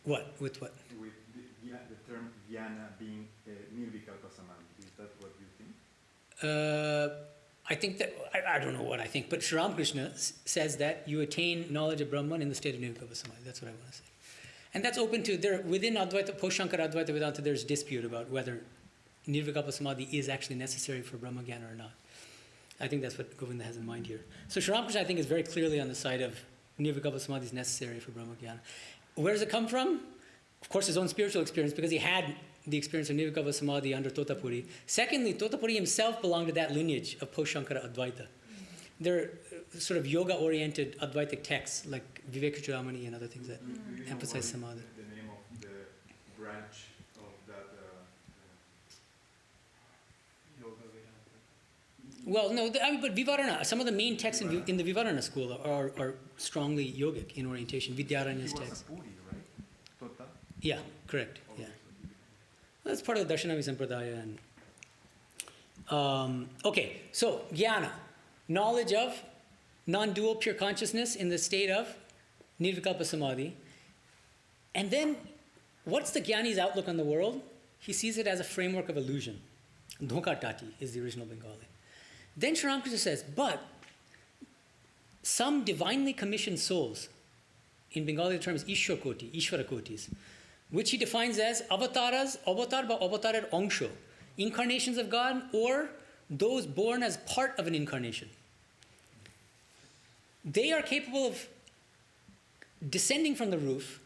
What? With what? With the term jnana being nirvikalpa samadhi. Is that what you think? I think that, I don't know what I think, but Sri Ramakrishna says that you attain knowledge of Brahman in the state of Nirvikalpa Samadhi. That's what I want to say. And that's open to, within Advaita, post-Shankara Advaita Vedanta, there's dispute about whether Nirvikalpa Samadhi is actually necessary for Brahma Jnana or not. I think that's what Govinda has in mind here. So Sri Ramakrishna, I think, is very clearly on the side of Nirvikalpa Samadhi is necessary for Brahma Jnana. Where does it come from? Of course, his own spiritual experience, because he had the experience of Nirvikalpa Samadhi under Totapuri. Secondly, Totapuri himself belonged to that lineage of post-Shankara Advaita. They're sort of yoga-oriented Advaitic texts like Vivekachudamani and other things that Do you know emphasize Samadhi. the name of the branch of that yoga Vedanta? Well, no, but Vivarana, some of the main texts in the Vivarana school are strongly yogic in orientation. Vidyaranya's He was text. a Puri, right? Tota? Yeah, correct. Yeah. Okay, Well, that's part of the Darshanami Sampradaya. And, okay, so jnana, knowledge of non-dual pure consciousness in the state of Nirvikalpa Samadhi. And then, what's the jnani's outlook on the world? He sees it as a framework of illusion. Dhoka Tati is the original Bengali. Then Sri Ramakrishna says, but some divinely commissioned souls, in Bengali the term is Ishwar Koti, Ishvara Kotis, which he defines as avataras, avatar ba avatarer ongsho, incarnations of God, or those born as part of an incarnation. They are capable of descending from the roof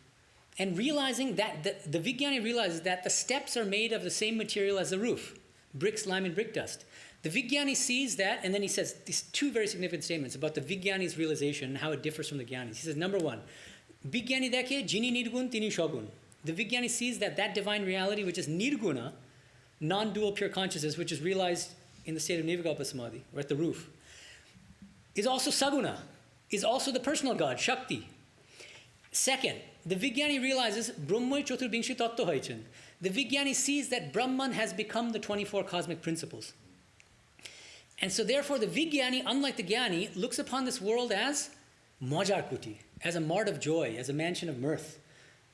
and realizing that the Vijnani realizes that the steps are made of the same material as the roof, bricks, lime, and brick dust. The Vijnani sees that, and then he says these two very significant statements about the Vijnani's realization and how it differs from the Jnanis. He says, number one, Vijnani dekhe jini nirgun tini shogun. The Vijnani sees that divine reality, which is nirguna, non-dual pure consciousness, which is realized in the state of Nirvikalpa Samadhi, or at the roof, is also saguna, is also the personal God, Shakti. Second, the Vijnani realizes Brahmai Choturbingshi Tattva Haichan. The Vijnani sees that Brahman has become the 24 cosmic principles. And so therefore the Vijnani, unlike the Jnani, looks upon this world as Majarkuti, as a mart of joy, as a mansion of mirth.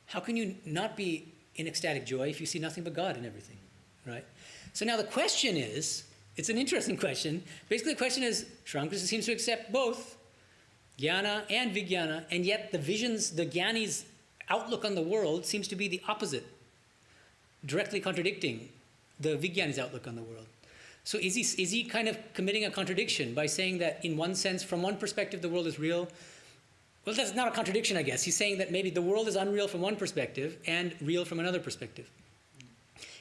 How can you not be in ecstatic joy if you see nothing but God in everything, right? So now the question is, it's an interesting question. Basically the question is, Sri Ramakrishna seems to accept both Jnana and Vijnana, and yet the visions, the Jnani's outlook on the world seems to be the opposite, directly contradicting the Vijnani's outlook on the world. So is he kind of committing a contradiction by saying that in one sense, from one perspective, the world is real? Well, that's not a contradiction, I guess. He's saying that maybe the world is unreal from one perspective and real from another perspective.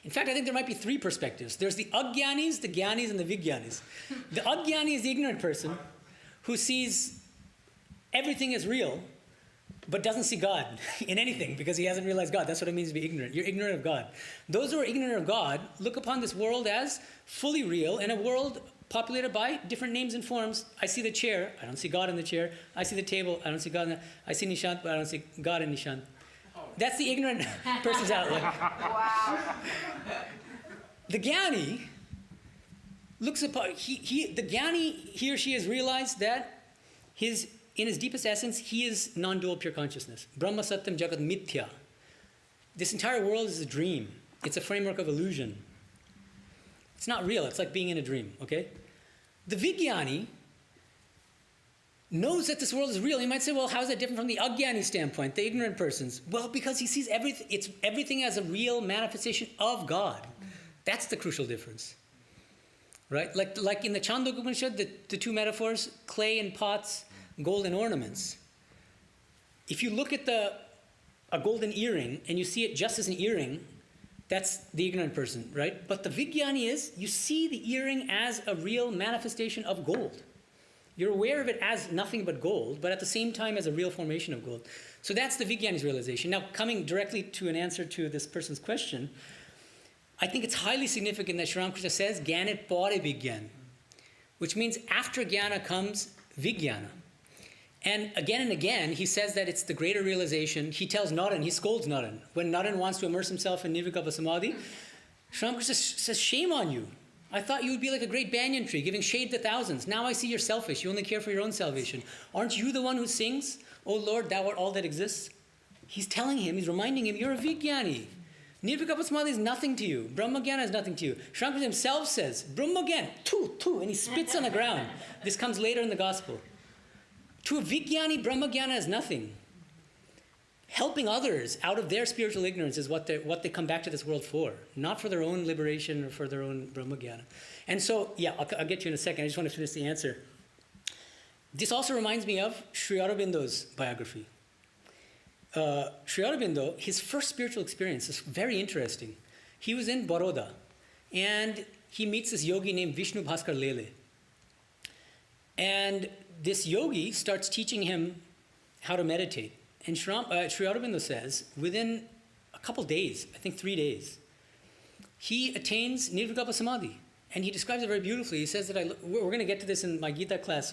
In fact, I think there might be three perspectives. There's the Ajnanis, the Jnanis, and the Vijnanis. The Ajnani is the ignorant person who sees everything as real, but doesn't see God in anything because he hasn't realized God. That's what it means to be ignorant. You're ignorant of God. Those who are ignorant of God look upon this world as fully real, and a world populated by different names and forms. I see the chair, I don't see God in the chair. I see the table, I don't see God in the, I see Nishant, but I don't see God in Nishant. That's the ignorant person's outlook. Wow. The Jnani looks upon, the Jnani, he or she has realized that in his deepest essence, he is non-dual pure consciousness. Brahma Satyam Jagat Mithya. This entire world is a dream. It's a framework of illusion. It's not real. It's like being in a dream, okay? The Vijnani knows that this world is real. He might say, well, how is that different from the Ajnani standpoint, the ignorant person's? Well, because he sees everything as a real manifestation of God. That's the crucial difference, right? Like in the Chandogya Upanishad, the two metaphors, clay and pots, gold and ornaments. If you look at a golden earring and you see it just as an earring, that's the ignorant person, right? But the Vijnani is, you see the earring as a real manifestation of gold. You're aware of it as nothing but gold, but at the same time as a real formation of gold. So that's the Vijnani's realization. Now, coming directly to an answer to this person's question, I think it's highly significant that Sri Ramakrishna says, Jnanit pore Vijnan, which means after Jnana comes Vijnana. And again, he says that it's the greater realization. He tells Naran, he scolds Naran. When Naran wants to immerse himself in Nirvikalpa Samadhi, Sri Ramakrishna says, shame on you. I thought you would be like a great banyan tree, giving shade to thousands. Now I see you're selfish. You only care for your own salvation. Aren't you the one who sings, O Lord, thou art all that exists? He's telling him, he's reminding him, you're a Vijnani. Nirvikalpa Samadhi is nothing to you. Brahma Jnana is nothing to you. Sri Ramakrishna himself says, Brahma Jnana, tu, and he spits on the ground. This comes later in the gospel. To a Vijnani, Brahma Jnana is nothing. Helping others out of their spiritual ignorance is what they come back to this world for, not for their own liberation or for their own Brahma Jnana. And so, yeah, I'll get you in a second. I just want to finish the answer. This also reminds me of Sri Aurobindo's biography. Sri Aurobindo, his first spiritual experience is very interesting. He was in Baroda, and he meets this yogi named Vishnu Bhaskar Lele. And this yogi starts teaching him how to meditate. And Sri Aurobindo says, within a couple days, I think 3 days, he attains Nirvikalpa Samadhi. And he describes it very beautifully. He says that we're going to get to this in my Gita class.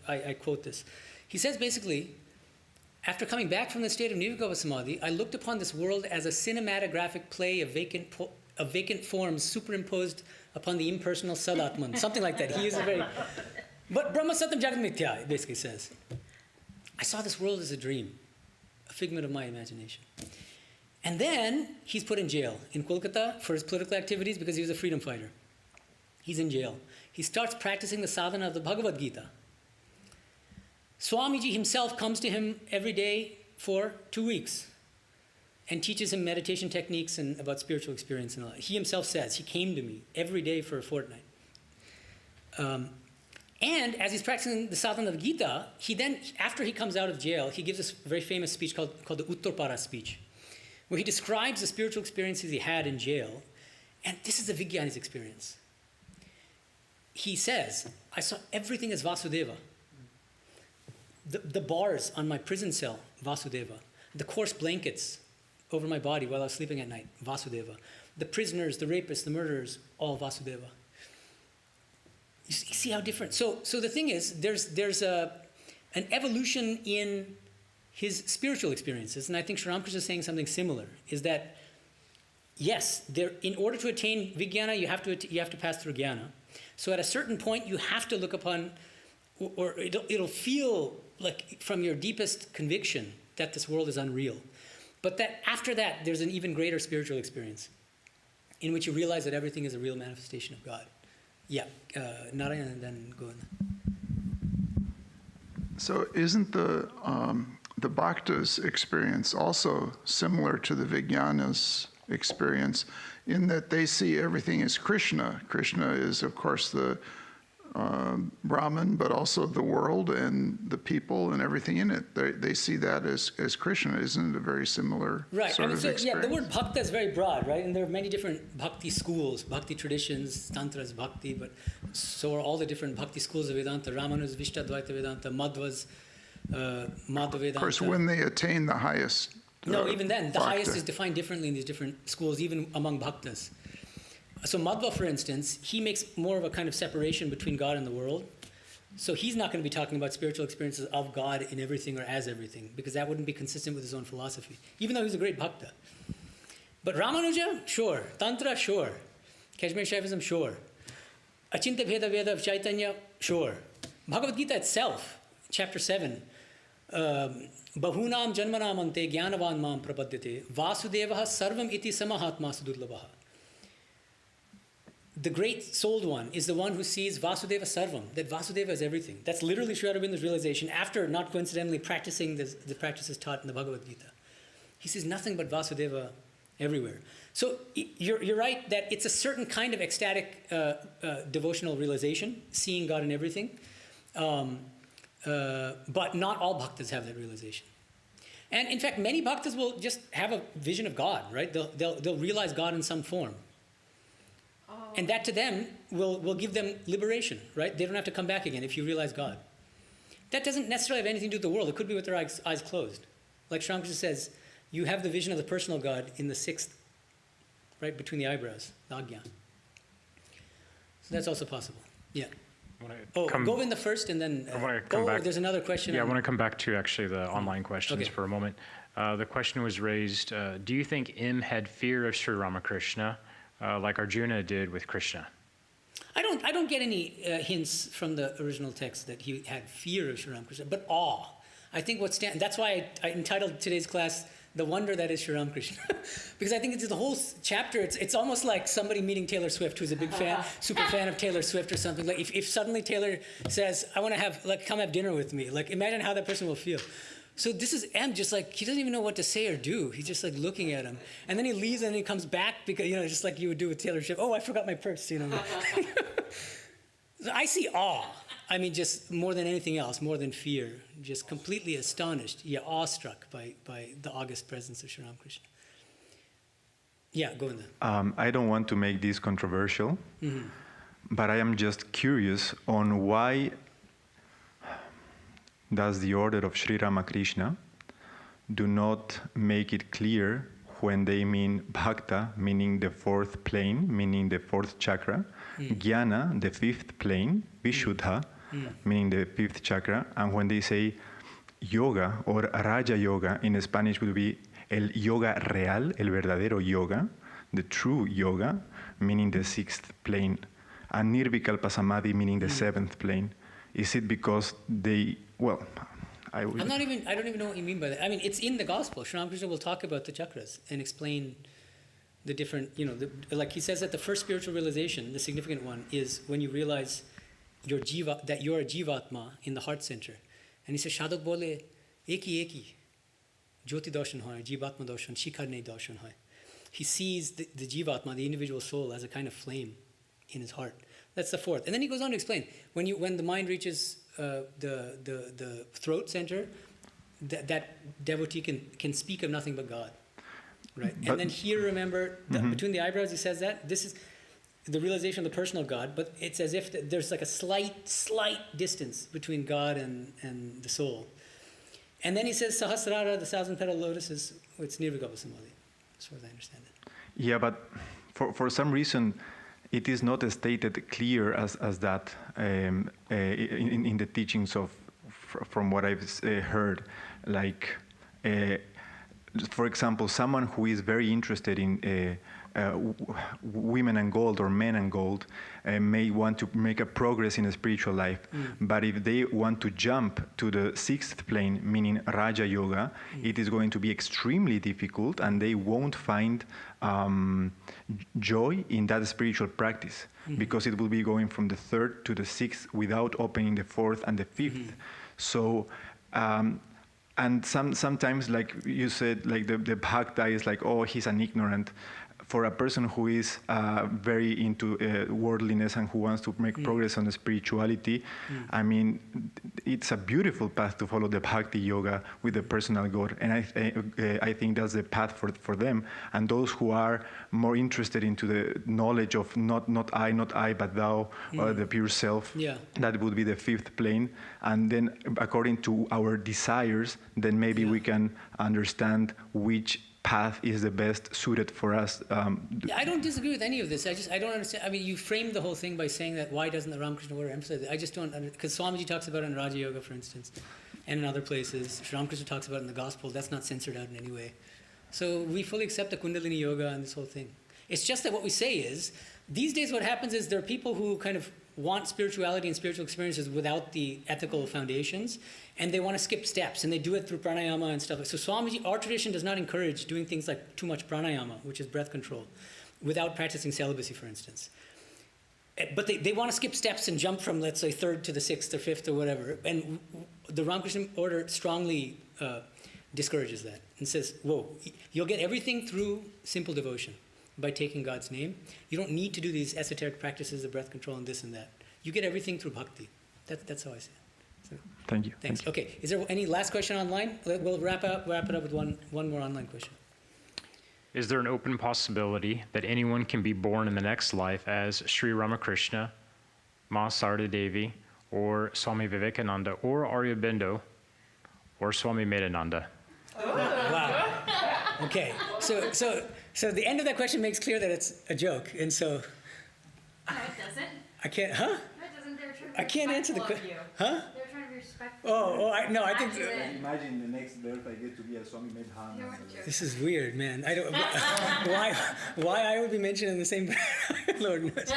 I quote this. He says basically, after coming back from the state of Nirvikalpa Samadhi, I looked upon this world as a cinematographic play of vacant forms superimposed upon the impersonal Sadatman. Something like that. He uses very... But Brahma Satyam Jagat Mithya, it basically says. I saw this world as a dream, a figment of my imagination. And then he's put in jail in Kolkata for his political activities because he was a freedom fighter. He's in jail. He starts practicing the sadhana of the Bhagavad Gita. Swamiji himself comes to him every day for 2 weeks and teaches him meditation techniques and about spiritual experience and all that. He himself says, he came to me every day for a fortnight. And as he's practicing the sadhana of Gita, he then, after he comes out of jail, he gives this very famous speech called the Uttarpara speech, where he describes the spiritual experiences he had in jail. And this is the Vijnani's experience. He says, I saw everything as Vasudeva. The bars on my prison cell, Vasudeva. The coarse blankets over my body while I was sleeping at night, Vasudeva. The prisoners, the rapists, the murderers, all Vasudeva. You see how different. So the thing is, there's an evolution in his spiritual experiences, and I think Sri Ramakrishna is saying something similar, is that, yes, in order to attain Vijnana, you have to pass through Jnana. So at a certain point, you have to look upon, or it'll feel like from your deepest conviction that this world is unreal. But that after that, there's an even greater spiritual experience in which you realize that everything is a real manifestation of God. Yeah, Narayana and then go on. So isn't the Bhakta's experience also similar to the Vijnana's experience in that they see everything as Krishna? Krishna is, of course, the Brahman, but also the world and the people and everything in it. They see that as Krishna. Isn't it a very similar sort of experience? Yeah, the word bhakta is very broad, right? And there are many different bhakti schools, bhakti traditions. Tantra is bhakti, but so are all the different bhakti schools of Vedanta. Ramanuja's Vishtadvaita Vedanta, Madhva's Madhva Vedanta. Of course, when they attain the highest no, even then, the bhakta. highest is defined differently in these different schools, even among bhaktas. So Madhva, for instance, he makes more of a kind of separation between God and the world. So he's not going to be talking about spiritual experiences of God in everything or as everything, because that wouldn't be consistent with his own philosophy, even though he's a great bhakta. But Ramanuja, sure. Tantra, sure. Kashmir Shaivism, sure. Achinta Bheda Veda of Chaitanya, sure. Bhagavad Gita itself, chapter 7, Bahunam Janmanam Ante Jnanavan Mam Prapadyate Vasudevaha Sarvam Iti Samahatma Sudurlabhaha. The great souled one is the one who sees Vasudeva Sarvam, that Vasudeva is everything. That's literally Sri Aurobindo's realization after, not coincidentally, practicing the practices taught in the Bhagavad Gita. He sees nothing but Vasudeva everywhere. So you're right that it's a certain kind of ecstatic devotional realization, seeing God in everything, but not all bhaktas have that realization. And in fact, many bhaktas will just have a vision of God, right? They'll realize God in some form. And that to them will give them liberation, right? They don't have to come back again if you realize God. That doesn't necessarily have anything to do with the world. It could be with their eyes closed. Like Sri Ramakrishna says, you have the vision of the personal God in the sixth, right, between the eyebrows, the Ajna. So that's also possible. Yeah. Go in the first and then... I want to come back. There's another question. Yeah, I want to come back to actually the online questions for a moment. The question was raised, do you think M had fear of Sri Ramakrishna like Arjuna did with Krishna? I don't get any hints from the original text that he had fear of Sri Ramakrishna, but awe. I think that's why I entitled today's class the wonder that is Sri Ramakrishna. Because I think it's the whole chapter, it's almost like somebody meeting Taylor Swift, who's a big fan, super fan of Taylor Swift or something. Like if suddenly Taylor says, I want to have, like, come have dinner with me, like imagine how that person will feel. So this is M, just like, he doesn't even know what to say or do. He's just like looking at him. And then he leaves and he comes back because, just like you would do with Taylor Swift. Oh, I forgot my purse, So I see awe. I mean, just more than anything else, more than fear, just completely astonished, awestruck by the august presence of Sri Ramakrishna. Yeah, go in there. I don't want to make this controversial, but I am just curious on why does the order of Sri Ramakrishna do not make it clear when they mean bhakta, meaning the fourth plane, meaning the fourth chakra, jnana, the fifth plane, vishuddha, meaning the fifth chakra, and when they say yoga or Raja Yoga, in Spanish would be el yoga real, el verdadero yoga, the true yoga, meaning the sixth plane, and nirvikalpa samadhi, meaning the seventh plane. Is it because they, well, I don't even know what you mean by that. I mean, it's in the gospel. Sri Ramakrishna will talk about the chakras and explain the different, like he says that the first spiritual realization, the significant one, is when you realize that you're a jivatma in the heart center. And he says, Shadok bole, eki, jyoti darshan hai, jivatma darshan, shikarne darshan hai. He sees the jivatma, the individual soul, as a kind of flame in his heart. That's the fourth. And then he goes on to explain, when the mind reaches the throat center, that devotee can speak of nothing but God. Right? And then here, remember, between the eyebrows, he says that. This is the realization of the personal God, but it's as if there's like a slight distance between God and the soul. And then he says, Sahasrara, the thousand-petal lotus, it's Nirvikalpa Samadhi, as far as I understand it. Yeah, but for some reason, it is not stated clear as that in the teachings from what I've heard. Like, for example, someone who is very interested in women and gold or men and gold may want to make a progress in a spiritual life. But if they want to jump to the sixth plane, meaning Raja Yoga, it is going to be extremely difficult and they won't find joy in that spiritual practice because it will be going from the third to the sixth without opening the fourth and the fifth. So, and sometimes, like you said, like the bhakta is like, oh, he's an ignorant. For a person who is very into worldliness and who wants to make progress on the spirituality, I mean, it's a beautiful path to follow the bhakti yoga with the personal God. And I think that's the path for them. And those who are more interested into the knowledge of not I, but thou, the pure self, that would be the fifth plane. And then according to our desires, then maybe we can understand which path is the best suited for us. I don't disagree with any of this. I don't understand. I mean, you framed the whole thing by saying that why doesn't the Ramakrishna order emphasize it? I just don't understand. Because Swamiji talks about it in Raja Yoga, for instance, and in other places. Sri Ramakrishna talks about it in the Gospel. That's not censored out in any way. So we fully accept the Kundalini Yoga and this whole thing. It's just that what we say is, these days what happens is there are people who kind of want spirituality and spiritual experiences without the ethical foundations, and they want to skip steps, and they do it through pranayama and stuff. So Swamiji, our tradition does not encourage doing things like too much pranayama, which is breath control, without practicing celibacy, for instance. But they want to skip steps and jump from, let's say, third to the sixth or fifth or whatever. And the Ramakrishna order strongly discourages that and says, whoa, you'll get everything through simple devotion by taking God's name. You don't need to do these esoteric practices of breath control and this and that. You get everything through bhakti. That's how I see it. So, thank you. Thanks. Thank you. Okay, is there any last question online? We'll wrap it up with one more online question. Is there an open possibility that anyone can be born in the next life as Sri Ramakrishna, Ma Sarda Devi, or Swami Vivekananda, or Aurobindo, or Swami Medhananda? Wow. Okay, so the end of that question makes clear that it's a joke, and so No, it doesn't. I can't. Huh? No, it doesn't. They're trying to be I can't answer the respectful question. of you. Huh? They're trying to be respectful. I think Accurate. Imagine the next birth I get to be a Swami They Medhananda. weren't joking. this is weird, man. I don't. Why I would be mentioned in the same. Lord knows.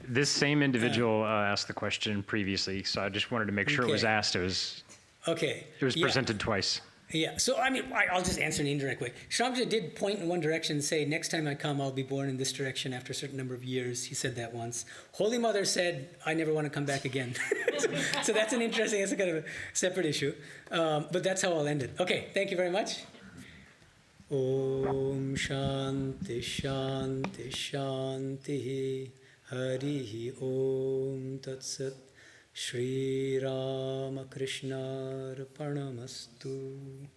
This same individual asked the question previously, so I just wanted to make sure it was Okay. asked. It was Okay. presented twice. Yeah, so I mean, I'll just answer in an indirect way. Shramji did point in one direction and say, next time I come, I'll be born in this direction after a certain number of years. He said that once. Holy Mother said, I never want to come back again. So that's an interesting, that's a kind of a separate issue. But that's how I'll end it. Okay, thank you very much. Om Shanti Shanti Shanti Harihi Om Tat Sat Shri Ramakrishna Arpanamastu.